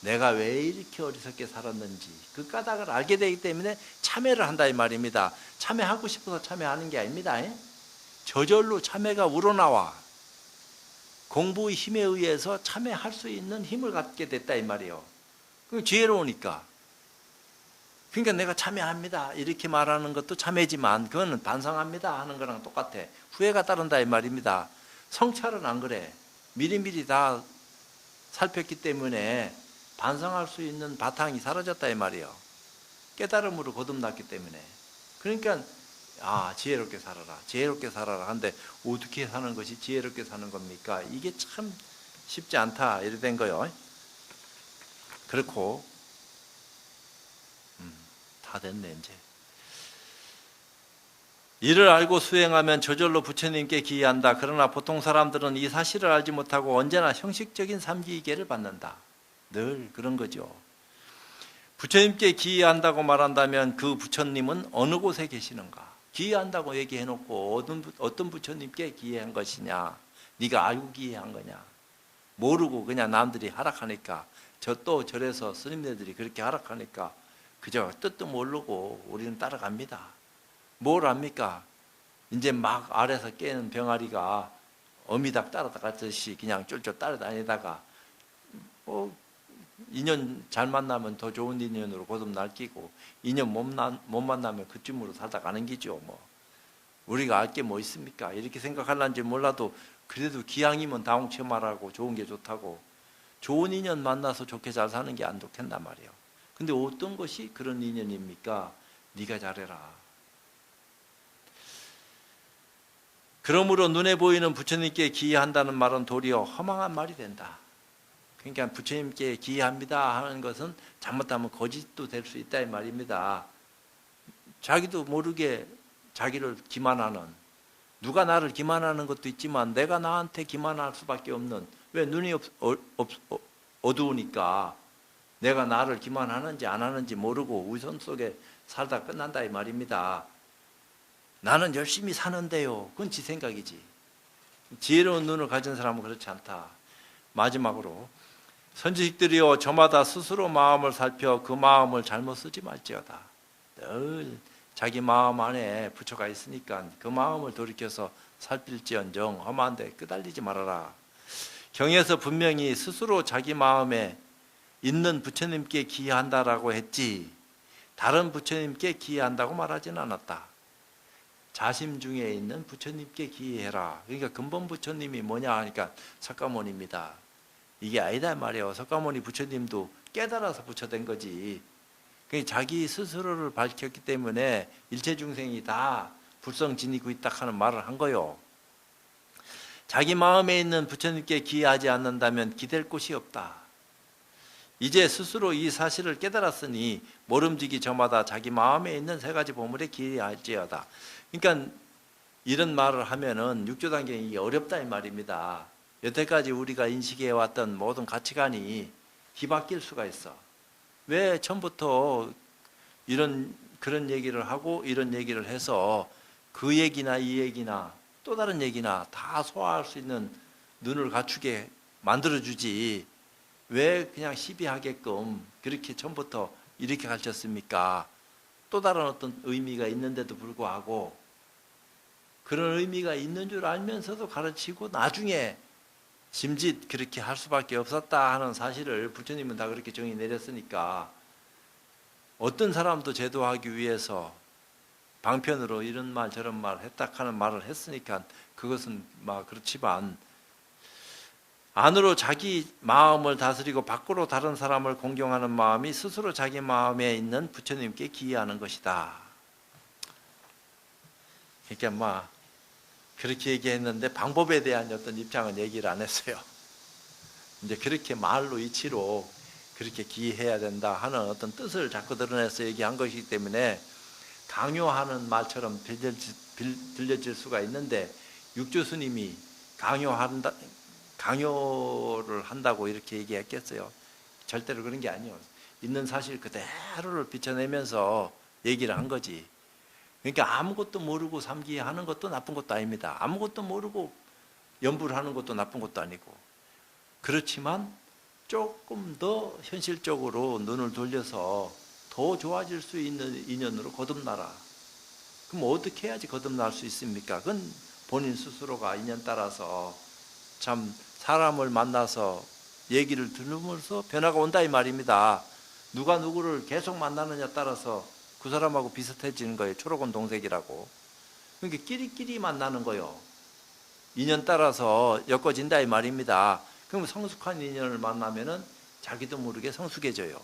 내가 왜 이렇게 어리석게 살았는지 그 까닭을 알게 되기 때문에 참회를 한다 이 말입니다. 참회하고 싶어서 참회하는 게 아닙니다. 저절로 참회가 우러나와 공부의 힘에 의해서 참회할 수 있는 힘을 갖게 됐다 이 말이에요. 그 지혜로우니까. 그러니까 내가 참회합니다 이렇게 말하는 것도 참회지만 그거는 반성합니다 하는 거랑 똑같아. 후회가 따른다 이 말입니다. 성찰은 안 그래. 미리미리 다 살폈기 때문에 반성할 수 있는 바탕이 사라졌다 이 말이에요. 깨달음으로 거듭났기 때문에. 그러니까 지혜롭게 살아라. 지혜롭게 살아라. 한데 어떻게 사는 것이 지혜롭게 사는 겁니까? 이게 참 쉽지 않다. 이래 된 거요. 그렇고 다 됐네 이제. 이를 알고 수행하면 저절로 부처님께 기이한다. 그러나 보통 사람들은 이 사실을 알지 못하고 언제나 형식적인 삼기이계를 받는다. 늘 그런 거죠. 부처님께 기이한다고 말한다면 그 부처님은 어느 곳에 계시는가? 기이한다고 얘기해놓고 어떤 부처님께 기이한 것이냐? 네가 알고 기이한 거냐? 모르고 그냥 남들이 하락하니까 또 절에서 스님네들이 그렇게 하락하니까 그저 뜻도 모르고 우리는 따라갑니다. 뭘 압니까? 이제 막 아래서 깨는 병아리가 어미닭 따라다가듯이 그냥 쫄쫄 따라다니다가 인연 잘 만나면 더 좋은 인연으로 거듭날 끼고 인연 못 만나면 그쯤으로 살다 가는 기죠. 우리가 알 게 뭐 있습니까? 이렇게 생각할런지 몰라도 그래도 기왕이면 다홍체말하고 좋은 게 좋다고 좋은 인연 만나서 좋게 잘 사는 게 안 좋겠단 말이에요. 근데 어떤 것이 그런 인연입니까? 네가 잘해라. 그러므로 눈에 보이는 부처님께 기이한다는 말은 도리어 허망한 말이 된다. 그러니까 부처님께 기이합니다 하는 것은 잘못하면 거짓도 될 수 있다 이 말입니다. 자기도 모르게 자기를 기만하는, 누가 나를 기만하는 것도 있지만 내가 나한테 기만할 수밖에 없는, 왜 눈이 어두우니까 내가 나를 기만하는지 안 하는지 모르고 우선 속에 살다 끝난다 이 말입니다. 나는 열심히 사는데요. 그건 지 생각이지. 지혜로운 눈을 가진 사람은 그렇지 않다. 마지막으로 선지식들이여 저마다 스스로 마음을 살펴 그 마음을 잘못 쓰지 말지어다. 늘 자기 마음 안에 부처가 있으니까 그 마음을 돌이켜서 살필지언정 험한 데 끄달리지 말아라. 경에서 분명히 스스로 자기 마음에 있는 부처님께 기여한다라고 했지 다른 부처님께 기여한다고 말하지는 않았다. 자심 중에 있는 부처님께 기여해라. 그러니까 근본 부처님이 뭐냐 하니까 석가모니입니다. 이게 아니다 말이에요. 석가모니 부처님도 깨달아서 부처된 거지. 자기 스스로를 밝혔기 때문에 일체 중생이 다 불성 지니고 있다 하는 말을 한 거요. 자기 마음에 있는 부처님께 기여하지 않는다면 기댈 곳이 없다. 이제 스스로 이 사실을 깨달았으니 모름지기 저마다 자기 마음에 있는 세 가지 보물에 기여할지어다. 그러니까 이런 말을 하면은 육조단경이 어렵다 이 말입니다. 여태까지 우리가 인식해왔던 모든 가치관이 뒤바뀔 수가 있어. 왜 처음부터 그런 얘기를 하고 이런 얘기를 해서 그 얘기나 이 얘기나 또 다른 얘기나 다 소화할 수 있는 눈을 갖추게 만들어주지 왜 그냥 시비하게끔 그렇게 처음부터 이렇게 가르쳤습니까? 또 다른 어떤 의미가 있는데도 불구하고 그런 의미가 있는 줄 알면서도 가르치고 나중에 짐짓 그렇게 할 수밖에 없었다 하는 사실을 부처님은 다 그렇게 정의 내렸으니까 어떤 사람도 제도하기 위해서 방편으로 이런 말 저런 말 했다 하는 말을 했으니까 그것은 막 그렇지만 안으로 자기 마음을 다스리고 밖으로 다른 사람을 공경하는 마음이 스스로 자기 마음에 있는 부처님께 기여하는 것이다. 그러니까 막 그렇게 얘기했는데 방법에 대한 어떤 입장은 얘기를 안 했어요. 이제 그렇게 말로 이치로 그렇게 기여해야 된다 하는 어떤 뜻을 자꾸 드러내서 얘기한 것이기 때문에 강요하는 말처럼 들려질 수가 있는데 육조 스님이 강요를 한다고 이렇게 얘기했겠어요? 절대로 그런 게 아니에요. 있는 사실 그대로를 비춰내면서 얘기를 한 거지. 그러니까 아무것도 모르고 삼기하는 것도 나쁜 것도 아닙니다. 아무것도 모르고 연부를 하는 것도 나쁜 것도 아니고. 그렇지만 조금 더 현실적으로 눈을 돌려서 더 좋아질 수 있는 인연으로 거듭나라. 그럼 어떻게 해야지 거듭날 수 있습니까? 그건 본인 스스로가 인연 따라서 참 사람을 만나서 얘기를 들으면서 변화가 온다 이 말입니다. 누가 누구를 계속 만나느냐 따라서 그 사람하고 비슷해지는 거예요. 초록은 동색이라고. 그러니까 끼리끼리 만나는 거예요. 인연 따라서 엮어진다 이 말입니다. 그럼 성숙한 인연을 만나면은 자기도 모르게 성숙해져요.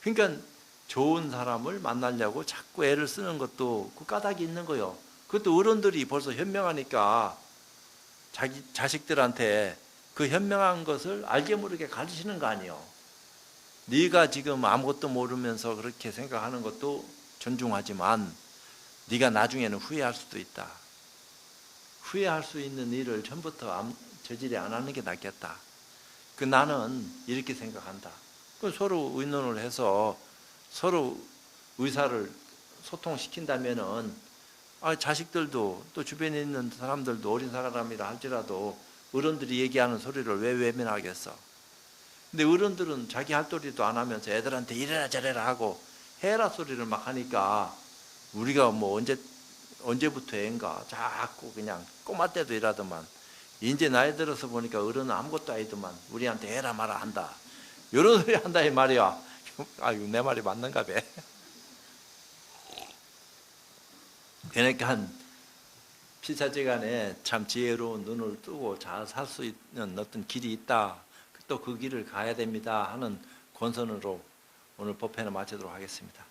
그러니까 좋은 사람을 만나려고 자꾸 애를 쓰는 것도 그 까닭이 있는 거예요. 그것도 어른들이 벌써 현명하니까 자기 자식들한테 그 현명한 것을 알게 모르게 가르치는 거 아니에요. 네가 지금 아무것도 모르면서 그렇게 생각하는 것도 존중하지만 네가 나중에는 후회할 수도 있다. 후회할 수 있는 일을 처음부터 저질이 안 하는 게 낫겠다. 나는 이렇게 생각한다. 서로 의논을 해서 서로 의사를 소통시킨다면은 자식들도 또 주변에 있는 사람들도 어린 사람이라 할지라도 어른들이 얘기하는 소리를 왜 외면하겠어. 근데 어른들은 자기 할 도리도 안 하면서 애들한테 이래라 저래라 하고 해라 소리를 막 하니까 우리가 뭐 언제부터인가 자꾸 그냥 꼬마 때도 이라더만 이제 나이 들어서 보니까 어른은 아무것도 아니더만 우리한테 해라 마라 한다. 이런 소리 한다 이 말이야. 아유 내 말이 맞는가 봐. 그러니까 피사지간에 참 지혜로운 눈을 뜨고 잘 살 수 있는 어떤 길이 있다. 또 그 길을 가야 됩니다 하는 권선으로 오늘 법회는 마치도록 하겠습니다.